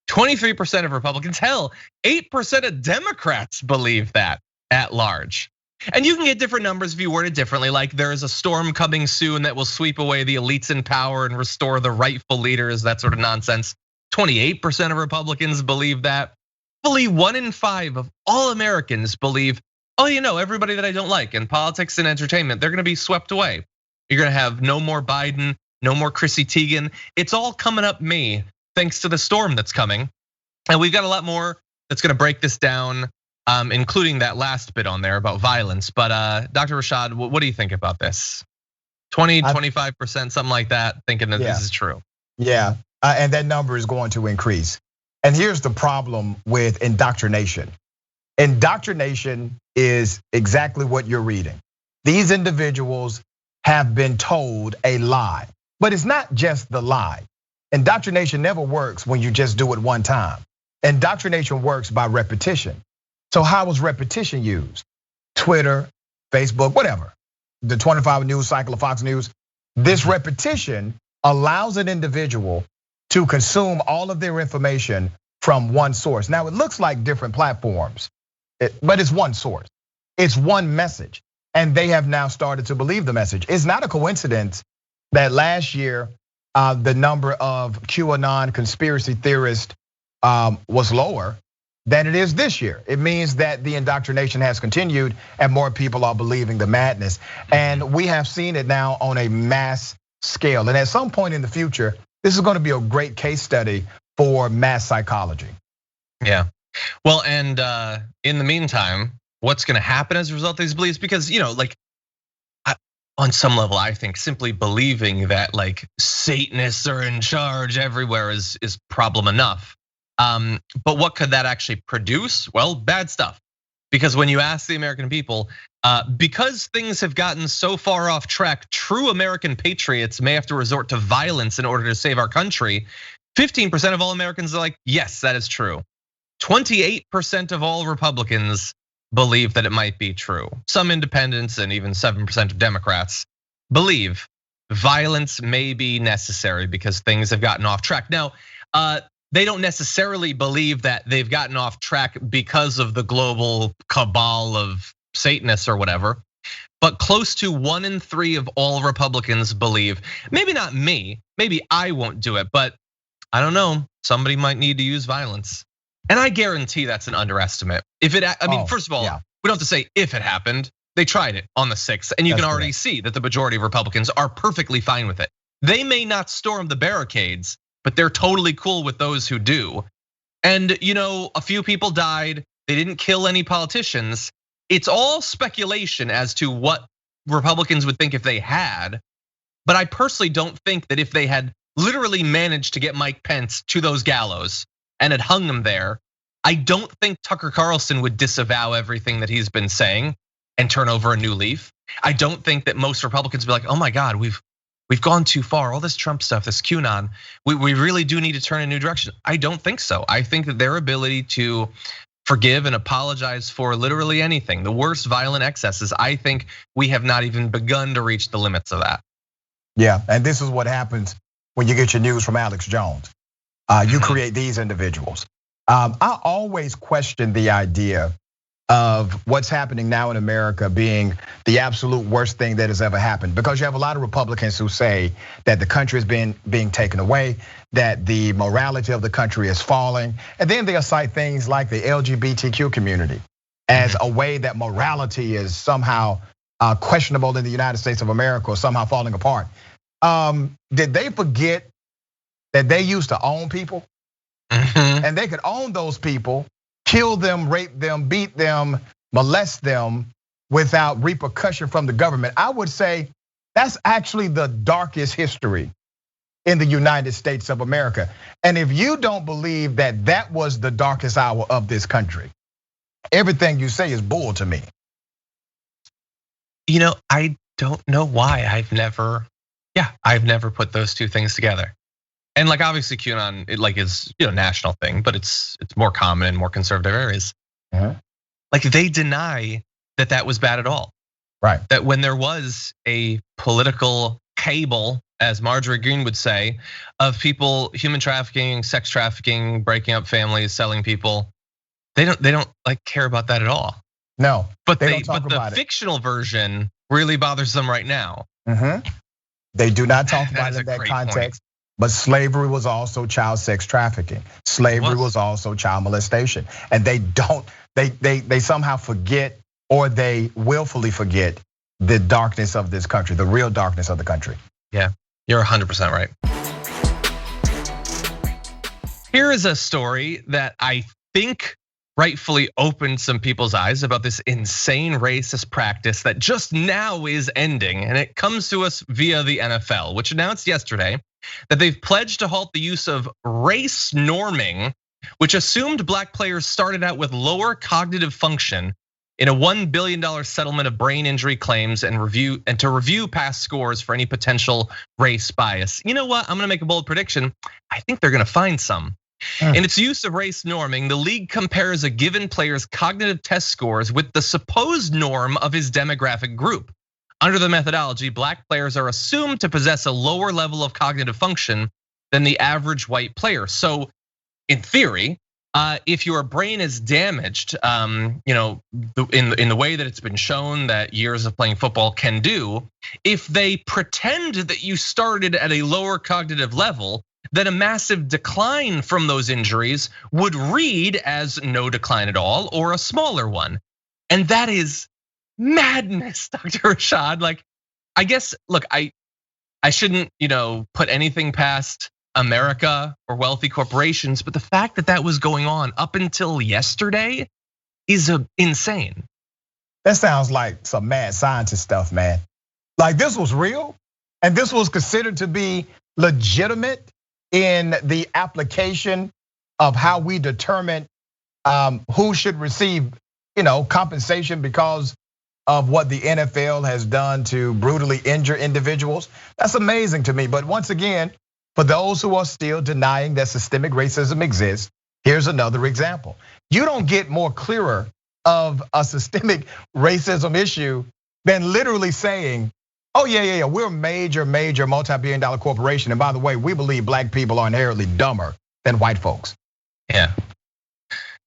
23% of Republicans, hell, 8% of Democrats believe that at large. And you can get different numbers if you word it differently, like there is a storm coming soon that will sweep away the elites in power and restore the rightful leaders, that sort of nonsense. 28% of Republicans believe that. Fully 1 in 5 of all Americans believe, oh, everybody that I don't like in politics and entertainment, they're gonna be swept away. You're gonna have no more Biden, no more Chrissy Teigen. It's all coming up me, thanks to the storm that's coming. And we've got a lot more that's gonna break this down, including that last bit on there about violence. But Dr. Rashad, what do you think about this? 20, 25%, something like that, thinking that this is true. Yeah, and that number is going to increase. And here's the problem with indoctrination. Indoctrination is exactly what you're reading. These individuals have been told a lie, but it's not just the lie. Indoctrination never works when you just do it one time. Indoctrination works by repetition. So how was repetition used? Twitter, Facebook, whatever. The 25 news cycle of Fox News. This repetition allows an individual to consume all of their information from one source. Now it looks like different platforms, but it's one source. It's one message. And they have now started to believe the message. It's not a coincidence that last year, the number of QAnon conspiracy theorists was lower than it is this year. It means that the indoctrination has continued and more people are believing the madness. And we have seen it now on a mass scale. And at some point in the future, this is gonna be a great case study for mass psychology. Yeah, well, and in the meantime, what's gonna happen as a result of these beliefs? Because on some level, I think simply believing that Satanists are in charge everywhere is problem enough. But what could that actually produce? Well, bad stuff. Because when you ask the American people, because things have gotten so far off track, true American patriots may have to resort to violence in order to save our country. 15% of all Americans are like, yes, that is true. 28% of all Republicans believe that it might be true. Some independents and even 7% of Democrats believe violence may be necessary because things have gotten off track. Now, they don't necessarily believe that they've gotten off track because of the global cabal of Satanists or whatever, but close to 1 in 3 of all Republicans believe, maybe not me, maybe I won't do it, but I don't know, somebody might need to use violence. And I guarantee that's an underestimate. First of all, we don't have to say if it happened. They tried it on the 6th, and you can already see that the majority of Republicans are perfectly fine with it. They may not storm the barricades, but they're totally cool with those who do. And a few people died, they didn't kill any politicians. It's all speculation as to what Republicans would think if they had. But I personally don't think that if they had literally managed to get Mike Pence to those gallows and had hung him there, I don't think Tucker Carlson would disavow everything that he's been saying and turn over a new leaf. I don't think that most Republicans would be like, oh my God, we've gone too far. All this Trump stuff, this QAnon, we really do need to turn a new direction. I don't think so. I think that their ability to forgive and apologize for literally anything, the worst violent excesses, I think we have not even begun to reach the limits of that. Yeah, and this is what happens when you get your news from Alex Jones. You create these individuals. I always question the idea of what's happening now in America being the absolute worst thing that has ever happened, because you have a lot of Republicans who say that the country is being taken away, that the morality of the country is falling, and then they'll cite things like the LGBTQ community as a way that morality is somehow questionable in the United States of America or somehow falling apart. Did they forget that they used to own people? And they could own those people, kill them, rape them, beat them, molest them without repercussion from the government. I would say that's actually the darkest history in the United States of America. And if you don't believe that that was the darkest hour of this country, everything you say is bull to me. I don't know why I've never put those two things together. And like obviously QAnon, it like is a national thing, but it's more common in more conservative areas. Like they deny that was bad at all. Right. That when there was a political cabal, as Marjorie Greene would say, of people human trafficking, sex trafficking, breaking up families, selling people, they don't like care about that at all. No, but the fictional version really bothers them right now. They do not talk about it in that context. But slavery was also child sex trafficking. Slavery was also child molestation, and they somehow forget, or they willfully forget, the darkness of this country, the real darkness of the country. Yeah, you're 100% right. Here is a story that I think rightfully opened some people's eyes about this insane racist practice that just now is ending. And it comes to us via the NFL, which announced yesterday that they've pledged to halt the use of race norming, which assumed black players started out with lower cognitive function, in a $1 billion settlement of brain injury claims and to review past scores for any potential race bias. You know what? I'm gonna make a bold prediction. I think they're gonna find some. In its use of race norming, the league compares a given player's cognitive test scores with the supposed norm of his demographic group. Under the methodology, black players are assumed to possess a lower level of cognitive function than the average white player. So in theory, if your brain is damaged, in the way that it's been shown that years of playing football can do, if they pretend that you started at a lower cognitive level, then a massive decline from those injuries would read as no decline at all or a smaller one. And that is madness, Dr. Rashad. Like, I guess, look, I shouldn't, put anything past America or wealthy corporations, but the fact that was going on up until yesterday is insane. That sounds like some mad scientist stuff, man. Like this was real, and this was considered to be legitimate in the application of how we determine who should receive, compensation because of what the NFL has done to brutally injure individuals. That's amazing to me. But once again, for those who are still denying that systemic racism exists, here's another example. You don't get more clearer of a systemic racism issue than literally saying, oh yeah, we're a major multi-billion-dollar corporation. And by the way, we believe black people are inherently dumber than white folks. Yeah,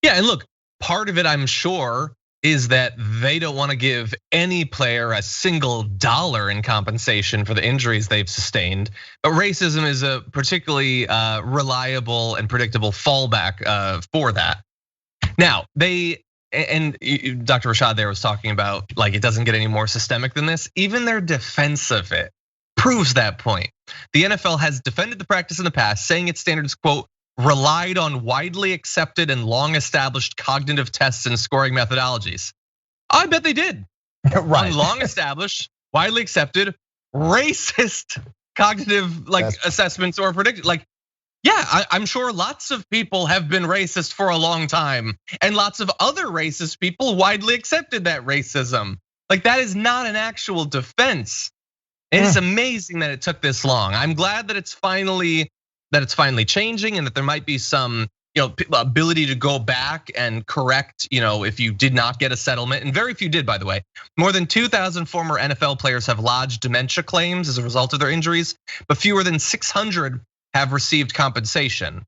and look, part of it, I'm sure, is that they don't want to give any player a single dollar in compensation for the injuries they've sustained. But racism is a particularly reliable and predictable fallback for that. Now, and Dr. Rashad there was talking about like it doesn't get any more systemic than this. Even their defense of it proves that point. The NFL has defended the practice in the past, saying its standards, quote, relied on widely accepted and long established cognitive tests and scoring methodologies. I bet they did. Right. On long established, widely accepted, racist cognitive assessments or predictions. Like, yeah, I'm sure lots of people have been racist for a long time, and lots of other racist people widely accepted that racism. Like that is not an actual defense. It is amazing that it took this long. I'm glad that it's finally changing, and that there might be some ability to go back and correct if you did not get a settlement, and very few did, by the way. More than 2,000 former NFL players have lodged dementia claims as a result of their injuries, but fewer than 600 have received compensation.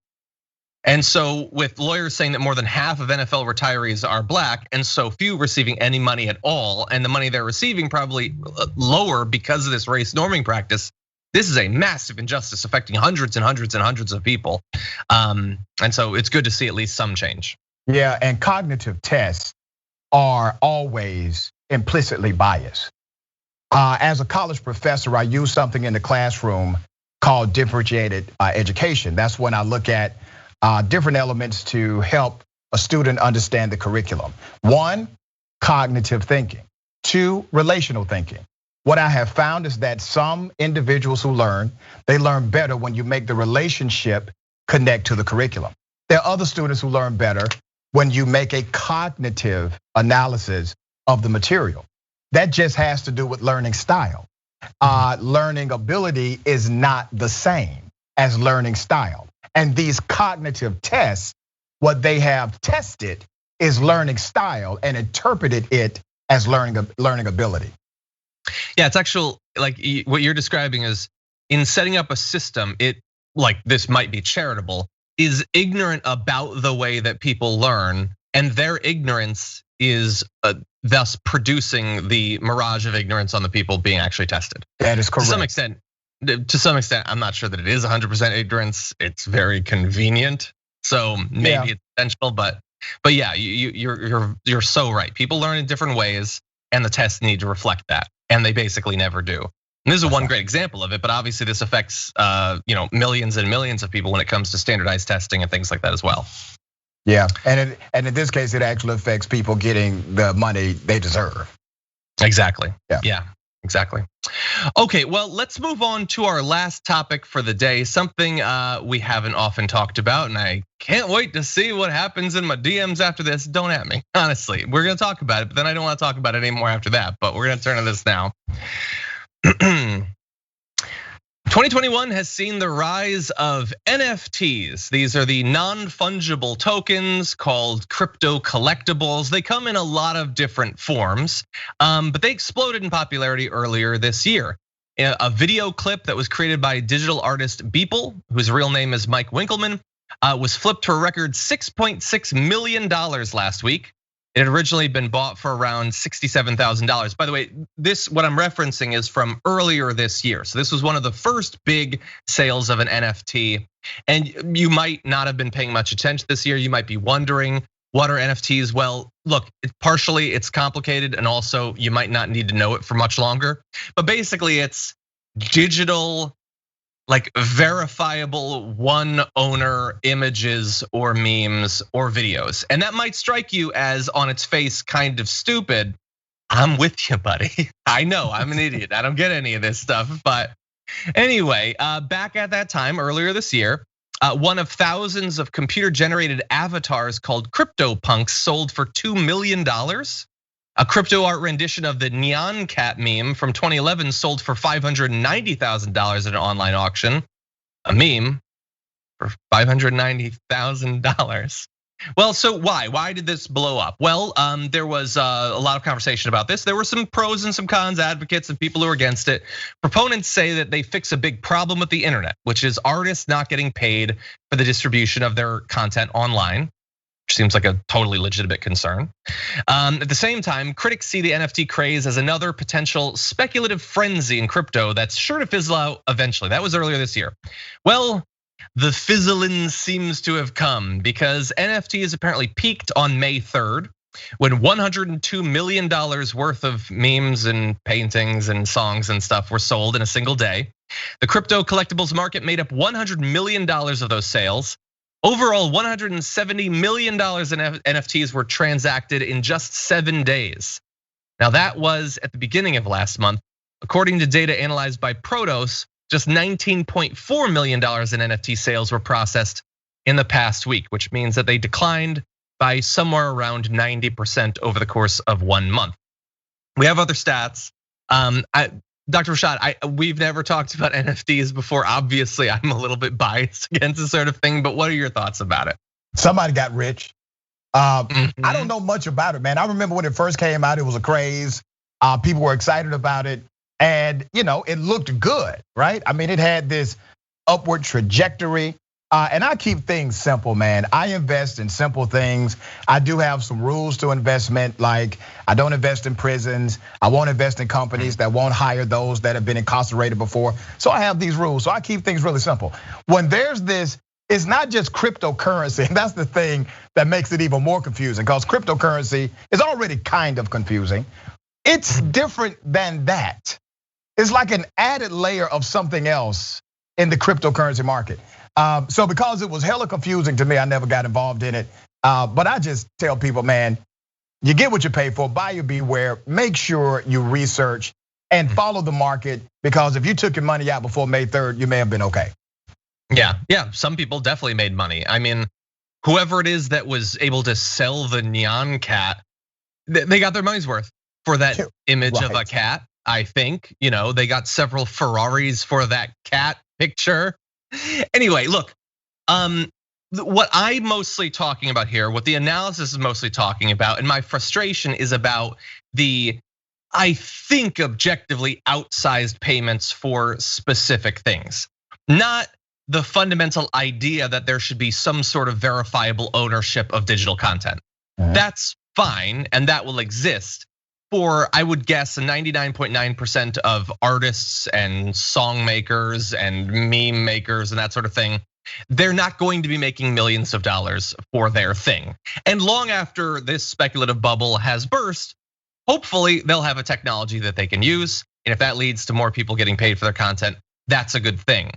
And so with lawyers saying that more than half of NFL retirees are black, and so few receiving any money at all, and the money they're receiving probably lower because of this race norming practice, this is a massive injustice affecting hundreds and hundreds and hundreds of people. And so it's good to see at least some change. Yeah, and cognitive tests are always implicitly biased. As a college professor, I use something in the classroom called differentiated education. That's when I look at different elements to help a student understand the curriculum. 1, cognitive thinking. 2, relational thinking. What I have found is that some individuals who learn, they learn better when you make the relationship connect to the curriculum. There are other students who learn better when you make a cognitive analysis of the material. That just has to do with learning style. Learning ability is not the same. as learning style. And these cognitive tests, what they have tested is learning style and interpreted it as learning ability. Yeah, it's actual, like what you're describing is in setting up a system, it, like this might be charitable, is ignorant about the way that people learn, and their ignorance is thus producing the mirage of ignorance on the people being actually tested. That is correct. To some extent, I'm not sure that it is 100% ignorance. It's very convenient, so maybe it's intentional. But yeah, you're so right. People learn in different ways, and the tests need to reflect that, and they basically never do. And this is one great example of it, but obviously this affects millions and millions of people when it comes to standardized testing and things like that as well. Yeah, and in this case, it actually affects people getting the money they deserve. Exactly. Yeah, exactly. Okay, well, let's move on to our last topic for the day, something we haven't often talked about, and I can't wait to see what happens in my DMs after this. Don't at me, honestly. We're gonna talk about it, but then I don't wanna talk about it anymore after that, but we're gonna turn to this now. 2021 has seen the rise of NFTs. These are the non-fungible tokens called crypto collectibles. They come in a lot of different forms, but they exploded in popularity earlier this year. A video clip that was created by digital artist Beeple, whose real name is Mike Winkleman, was flipped to a record $6.6 million last week. It had originally been bought for around $67,000. By the way, what I'm referencing is from earlier this year. So this was one of the first big sales of an NFT. And you might not have been paying much attention this year. You might be wondering, what are NFTs? Well, look, partially it's complicated, and also you might not need to know it for much longer. But basically it's digital, like verifiable one owner images or memes or videos. And that might strike you as on its face kind of stupid. I'm with you, buddy. I know I'm an idiot. I don't get any of this stuff. But anyway, back at that time earlier this year, one of thousands of computer generated avatars called CryptoPunks sold for $2 million. A crypto art rendition of the Nyan Cat meme from 2011 sold for $590,000 at an online auction. A meme for $590,000. Well, so why? Why did this blow up? Well, there was a lot of conversation about this. There were some pros and some cons, advocates and people who are against it. Proponents say that they fix a big problem with the internet, which is artists not getting paid for the distribution of their content online. Seems like a totally legitimate concern. At the same time, critics see the NFT craze as another potential speculative frenzy in crypto that's sure to fizzle out eventually. That was earlier this year. Well, the fizzling seems to have come because NFTs apparently peaked on May 3rd when $102 million worth of memes and paintings and songs and stuff were sold in a single day. The crypto collectibles market made up $100 million of those sales. Overall, $170 million in NFTs were transacted in just 7 days. Now that was at the beginning of last month. According to data analyzed by Protos, just $19.4 million in NFT sales were processed in the past week, which means that they declined by somewhere around 90% over the course of 1 month. We have other stats. Dr. Rashad, we've never talked about NFTs before. Obviously, I'm a little bit biased against this sort of thing, but what are your thoughts about it? Somebody got rich. I don't know much about it, man. I remember when it first came out, it was a craze. People were excited about it, and it looked good, right? I mean, it had this upward trajectory. And I keep things simple, man. I invest in simple things. I do have some rules to investment, like I don't invest in prisons. I won't invest in companies that won't hire those that have been incarcerated before. So I have these rules. So I keep things really simple. When there's this, it's not just cryptocurrency. And that's the thing that makes it even more confusing, because cryptocurrency is already kind of confusing. It's different than that. It's like an added layer of something else in the cryptocurrency market. So because it was hella confusing to me, I never got involved in it. But I just tell people, man, you get what you pay for, buyer beware, make sure you research and follow the market, because if you took your money out before May 3rd, you may have been okay. Yeah, some people definitely made money. I mean, whoever it is that was able to sell the Nyan Cat, they got their money's worth for that image of a cat. I think, they got several Ferraris for that cat picture. Anyway, look, what I'm mostly talking about here, what the analysis is mostly talking about, and my frustration is about the, I think, objectively outsized payments for specific things, not the fundamental idea that there should be some sort of verifiable ownership of digital content. That's fine, and that will exist for, I would guess, 99.9% of artists and song makers and meme makers and that sort of thing. They're not going to be making millions of dollars for their thing. And long after this speculative bubble has burst, hopefully they'll have a technology that they can use. And if that leads to more people getting paid for their content, that's a good thing.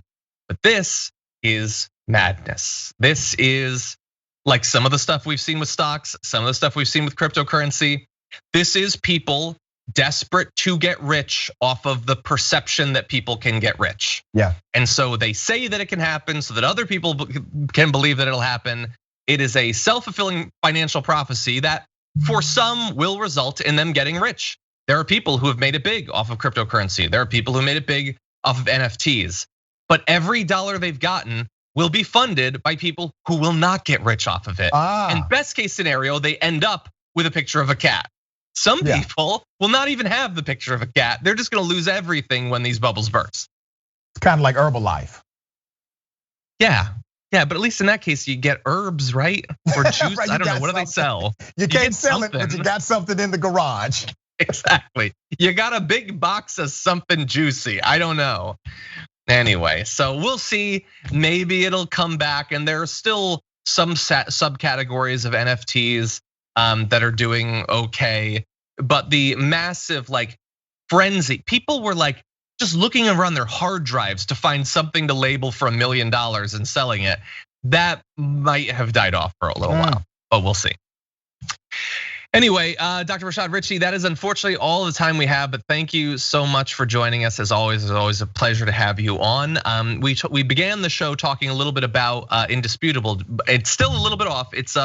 But this is madness. This is like some of the stuff we've seen with stocks, some of the stuff we've seen with cryptocurrency. This is people desperate to get rich off of the perception that people can get rich. Yeah. And so they say that it can happen so that other people can believe that it'll happen. It is a self-fulfilling financial prophecy that for some will result in them getting rich. There are people who have made it big off of cryptocurrency. There are people who made it big off of NFTs. But every dollar they've gotten will be funded by people who will not get rich off of it. And best case scenario, they end up with a picture of a cat. Some people will not even have the picture of a cat. They're just gonna lose everything when these bubbles burst. It's kind of like Herbalife. Yeah, but at least in that case, you get herbs, right? Or juice, Right, I don't know, what do they sell? You can't sell it, but you got something in the garage. Exactly, you got a big box of something juicy, I don't know. Anyway, so we'll see, maybe it'll come back, and there are still some subcategories of NFTs that are doing okay, but the massive like frenzy, people were like just looking around their hard drives to find something to label for $1 million and selling it. That might have died off for a little while, but we'll see. Anyway, Dr. Rashad Richey, that is unfortunately all the time we have, but thank you so much for joining us. As always, it's always a pleasure to have you on. We began the show talking a little bit about Indisputable. It's still a little bit off. It's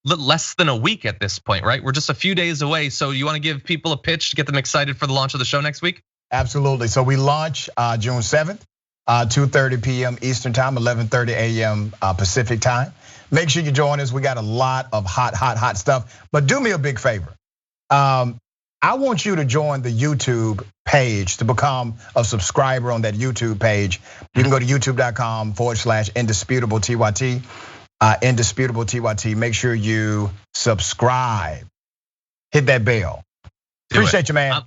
less than a week at this point, right? We're just a few days away. So you want to give people a pitch to get them excited for the launch of the show next week? Absolutely. So we launch June 7th, 2:30 p.m. Eastern time, 11:30 a.m. Pacific time. Make sure you join us. We got a lot of hot stuff. But do me a big favor. I want you to join the YouTube page to become a subscriber on that YouTube page. You can go to youtube.com/indisputable TYT. Indisputable TYT. Make sure you subscribe. Hit that bell. Appreciate you, man.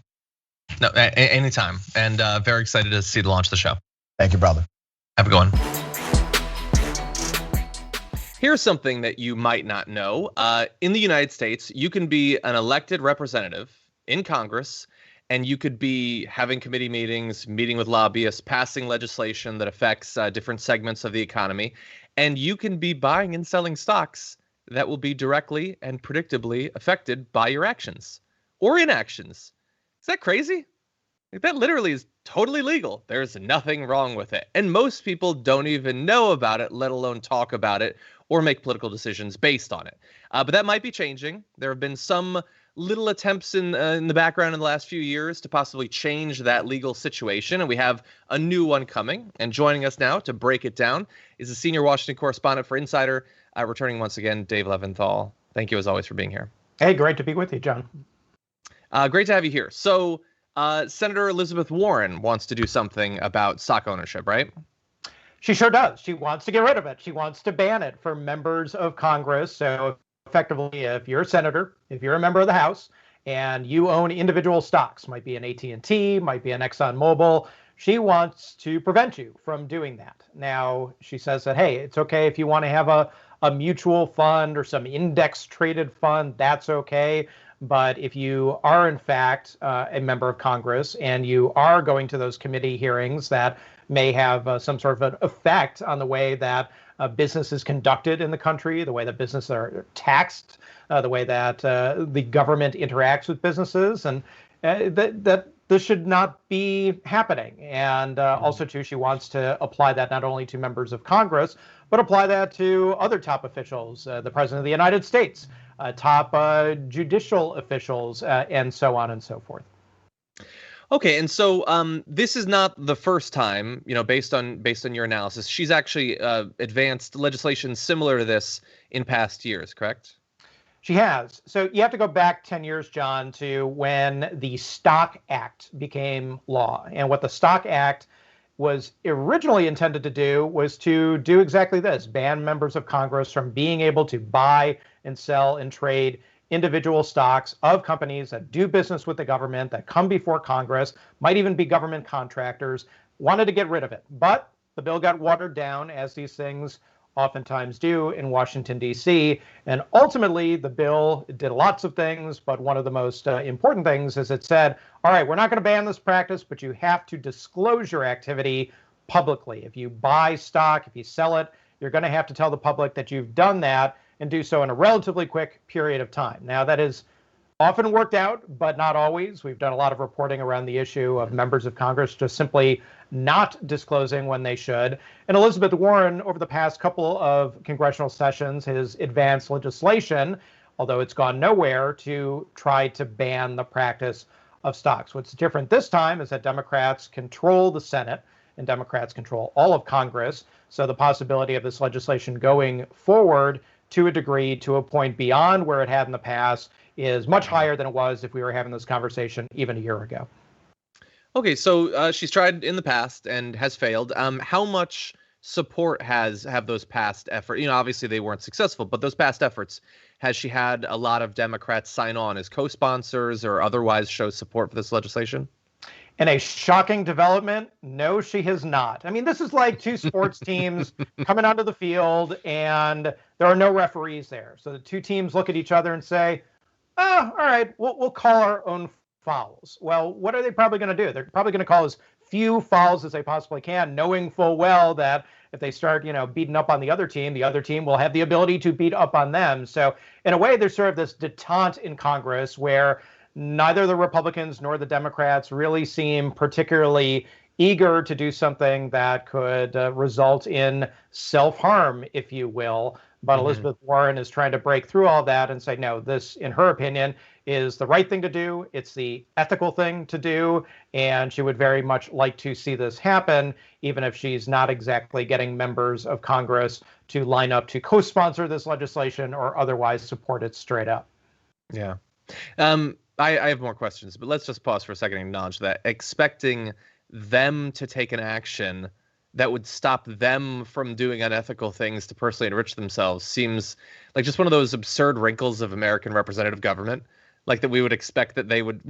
No, anytime. And very excited to see the launch of the show. Thank you, brother. Have a good one. Here's something that you might not know. In the United States, you can be an elected representative in Congress, and you could be having committee meetings, meeting with lobbyists, passing legislation that affects different segments of the economy. And you can be buying and selling stocks that will be directly and predictably affected by your actions or inactions. Is that crazy? That literally is totally legal. There's nothing wrong with it. And most people don't even know about it, let alone talk about it or make political decisions based on it. But that might be changing. There have been some little attempts in the background in the last few years to possibly change that legal situation. And we have a new one coming. And joining us now to break it down is the senior Washington correspondent for Insider, returning once again, Dave Levinthal. Thank you as always for being here. Hey, great to be with you, John. Great to have you here. So Senator Elizabeth Warren wants to do something about stock ownership, right? She sure does. She wants to get rid of it. She wants to ban it for members of Congress. So effectively, if you're a senator, if you're a member of the House, and you own individual stocks, might be an AT&T, might be an ExxonMobil, she wants to prevent you from doing that. Now, she says that, hey, it's okay if you want to have a mutual fund or some index traded fund, that's okay. But if you are, in fact, a member of Congress and you are going to those committee hearings that may have some sort of an effect on the way that business is conducted in the country, the way that businesses are taxed, the way that the government interacts with businesses, and that this should not be happening. And also, too, she wants to apply that not only to members of Congress, but apply that to other top officials, the President of the United States, top judicial officials, and so on and so forth. Okay, and so this is not the first time, based on your analysis, she's actually advanced legislation similar to this in past years, correct? She has. So you have to go back 10 years, John, to when the Stock Act became law. And what the Stock Act was originally intended to do was to do exactly this: ban members of Congress from being able to buy and sell and trade individual stocks of companies that do business with the government, that come before Congress, might even be government contractors. Wanted to get rid of it. But the bill got watered down, as these things oftentimes do in Washington, D.C. And ultimately, the bill did lots of things, but one of the most important things is it said, all right, we're not going to ban this practice, but you have to disclose your activity publicly. If you buy stock, if you sell it, you're going to have to tell the public that you've done that, and do so in a relatively quick period of time. Now, that is often worked out, but not always. We've done a lot of reporting around the issue of members of Congress just simply not disclosing when they should. And Elizabeth Warren, over the past couple of congressional sessions, has advanced legislation, although it's gone nowhere, to try to ban the practice of stocks. What's different this time is that Democrats control the Senate and Democrats control all of Congress. So the possibility of this legislation going forward to a degree, to a point beyond where it had in the past, is much higher than it was if we were having this conversation even a year ago. Okay, so she's tried in the past and has failed. How much support have those past efforts? Obviously they weren't successful, but those past efforts, has she had a lot of Democrats sign on as co-sponsors or otherwise show support for this legislation? In a shocking development, no, she has not. I mean, this is like two sports teams coming onto the field and there are no referees there. So the two teams look at each other and say, oh, all right, we'll call our own fouls. Well, what are they probably going to do? They're probably going to call as few fouls as they possibly can, knowing full well that if they start, beating up on the other team will have the ability to beat up on them. So in a way, there's sort of this detente in Congress where neither the Republicans nor the Democrats really seem particularly eager to do something that could result in self-harm, if you will. But Elizabeth Warren is trying to break through all that and say, no, this, in her opinion, is the right thing to do. It's the ethical thing to do. And she would very much like to see this happen, even if she's not exactly getting members of Congress to line up to co-sponsor this legislation or otherwise support it straight up. Yeah. I have more questions, but let's just pause for a second and acknowledge that expecting them to take an action that would stop them from doing unethical things to personally enrich themselves seems like just one of those absurd wrinkles of American representative government. Like that we would expect that they would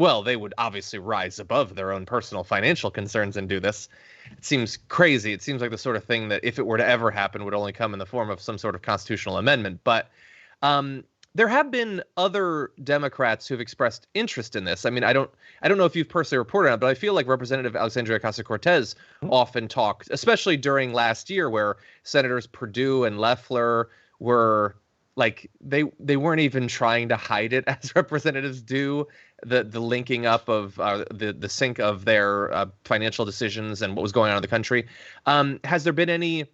obviously rise above their own personal financial concerns and do this. It seems crazy. It seems like the sort of thing that if it were to ever happen would only come in the form of some sort of constitutional amendment. But there have been other Democrats who have expressed interest in this. I mean, I don't know if you've personally reported on it, but I feel like Representative Alexandria Ocasio-Cortez often talked, especially during last year, where Senators Perdue and Loeffler were like they weren't even trying to hide it as representatives do, the linking up of the sync of their financial decisions and what was going on in the country. Has there been any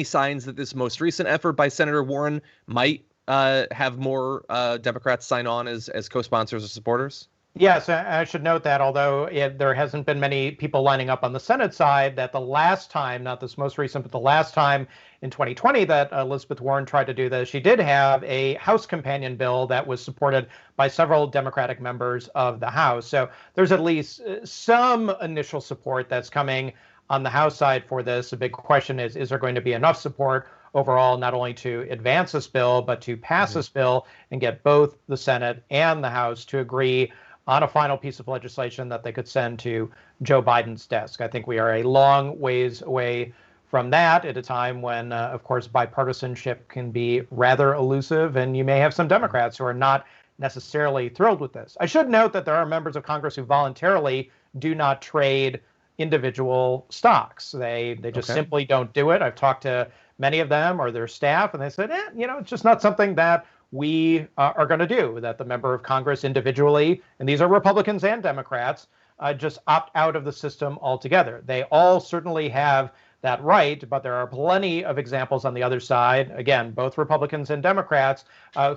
signs that this most recent effort by Senator Warren might have more Democrats sign on as co-sponsors or supporters? Yes, I should note that although there hasn't been many people lining up on the Senate side, that the last time, not this most recent, but the last time in 2020 that Elizabeth Warren tried to do this, she did have a House companion bill that was supported by several Democratic members of the House. So there's at least some initial support that's coming on the House side for this. The big question is there going to be enough support overall, not only to advance this bill, but to pass this bill and get both the Senate and the House to agree on a final piece of legislation that they could send to Joe Biden's desk. I think we are a long ways away from that at a time when, of course, bipartisanship can be rather elusive, and you may have some Democrats who are not necessarily thrilled with this. I should note that there are members of Congress who voluntarily do not trade individual stocks. They just simply don't do it. I've talked to many of them or their staff, and they said, it's just not something that we are going to do, that the member of Congress individually, and these are Republicans and Democrats, just opt out of the system altogether. They all certainly have that right, but there are plenty of examples on the other side, again, both Republicans and Democrats,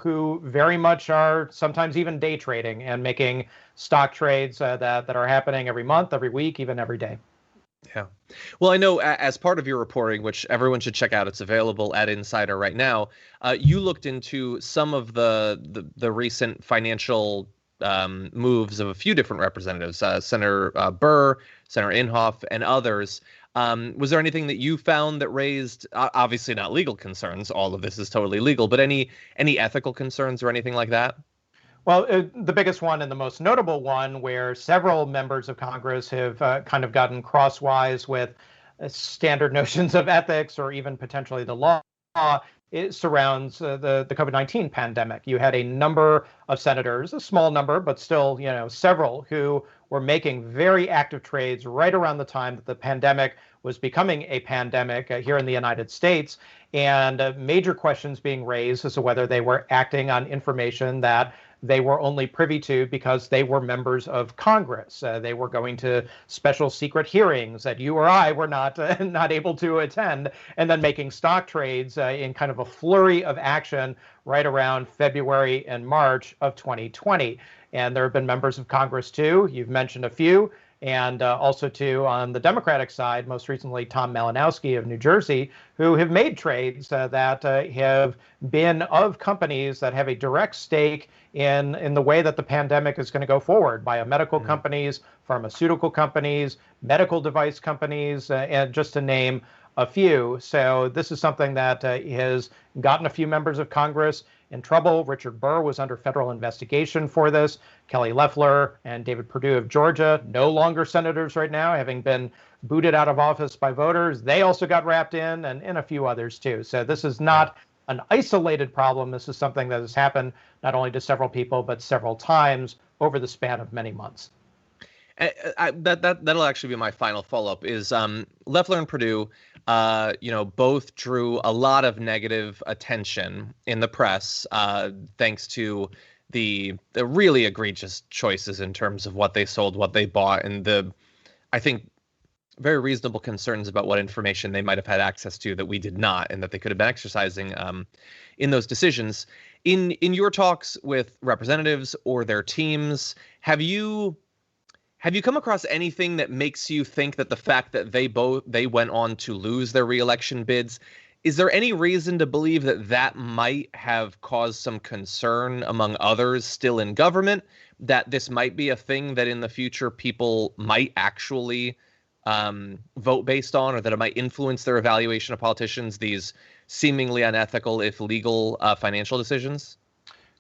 who very much are sometimes even day trading and making stock trades that are happening every month, every week, even every day. Yeah. Well, I know as part of your reporting, which everyone should check out, it's available at Insider right now. You looked into some of the recent financial moves of a few different representatives, Senator Burr, Senator Inhofe, and others. Was there anything that you found that raised, obviously not legal concerns? All of this is totally legal, but any ethical concerns or anything like that? Well, the biggest one and the most notable one where several members of Congress have kind of gotten crosswise with standard notions of ethics or even potentially the law, it surrounds the COVID-19 pandemic. You had a number of senators, a small number, but still, several who were making very active trades right around the time that the pandemic was becoming a pandemic here in the United States, and major questions being raised as to whether they were acting on information that they were only privy to because they were members of Congress. They were going to special secret hearings that you or I were not able to attend, and then making stock trades in kind of a flurry of action right around February and March of 2020. And there have been members of Congress, too. You've mentioned a few. And also, too, on the Democratic side, most recently, Tom Malinowski of New Jersey, who have made trades that have been of companies that have a direct stake in the way that the pandemic is going to go forward, biomedical companies, pharmaceutical companies, medical device companies, and just to name a few. So this is something that has gotten a few members of Congress in trouble. Richard Burr was under federal investigation for this. Kelly Loeffler and David Perdue of Georgia, no longer senators right now, having been booted out of office by voters. They also got wrapped in, and a few others too. So this is not an isolated problem. This is something that has happened not only to several people, but several times over the span of many months. That'll actually be my final follow-up is Loeffler and Perdue, both drew a lot of negative attention in the press thanks to the really egregious choices in terms of what they sold, what they bought, and I think, very reasonable concerns about what information they might have had access to that we did not, and that they could have been exercising in those decisions. In your talks with representatives or their teams, have you come across anything that makes you think that the fact that they went on to lose their reelection bids, is there any reason to believe that might have caused some concern among others still in government, that this might be a thing that in the future people might actually vote based on, or that it might influence their evaluation of politicians, these seemingly unethical, if legal, financial decisions?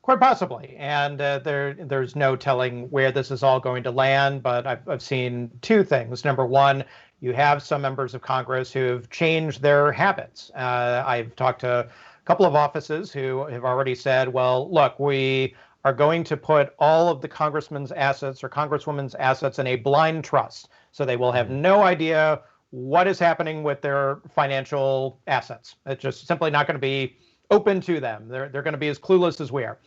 Quite possibly, and there's no telling where this is all going to land, but I've seen two things. Number one, you have some members of Congress who have changed their habits. I've talked to a couple of offices who have already said, well, look, we are going to put all of the congressman's assets or congresswoman's assets in a blind trust. So they will have no idea what is happening with their financial assets. It's just simply not going to be open to them. They're going to be as clueless as we are.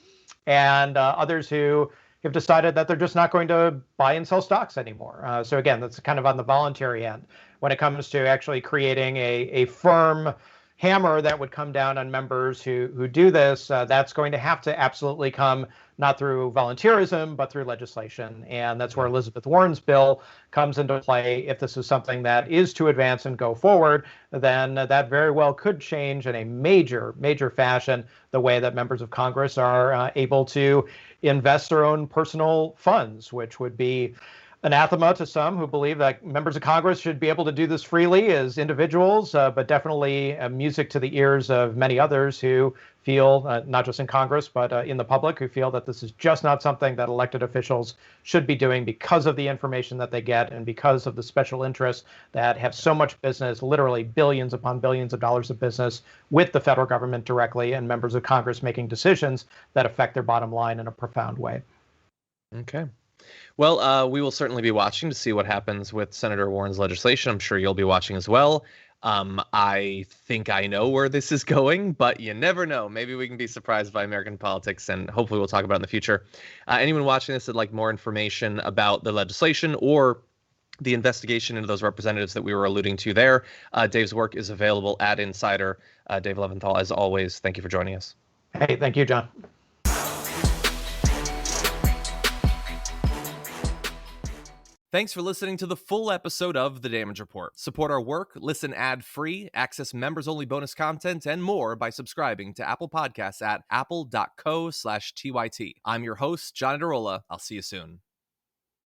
And others who have decided that they're just not going to buy and sell stocks anymore. So again, that's kind of on the voluntary end. When it comes to actually creating a firm hammer that would come down on members who do this, that's going to have to absolutely come not through volunteerism, but through legislation. And that's where Elizabeth Warren's bill comes into play. If this is something that is to advance and go forward, then that very well could change in a major, major fashion the way that members of Congress are able to invest their own personal funds, which would be anathema to some who believe that members of Congress should be able to do this freely as individuals, but definitely music to the ears of many others who feel, not just in Congress, but in the public, who feel that this is just not something that elected officials should be doing because of the information that they get and because of the special interests that have so much business, literally billions upon billions of dollars of business with the federal government directly, and members of Congress making decisions that affect their bottom line in a profound way. Okay. Well, we will certainly be watching to see what happens with Senator Warren's legislation. I'm sure you'll be watching as well. I think I know where this is going, but you never know. Maybe we can be surprised by American politics, and hopefully we'll talk about it in the future. Anyone watching this that'd like more information about the legislation or the investigation into those representatives that we were alluding to there. Dave's work is available at Insider. Dave Levinthal, as always, thank you for joining us. Hey, thank you, John. Thanks for listening to the full episode of The Damage Report. Support our work, listen ad-free, access members-only bonus content, and more by subscribing to Apple Podcasts at apple.co/TYT. I'm your host, John Adarola. I'll see you soon.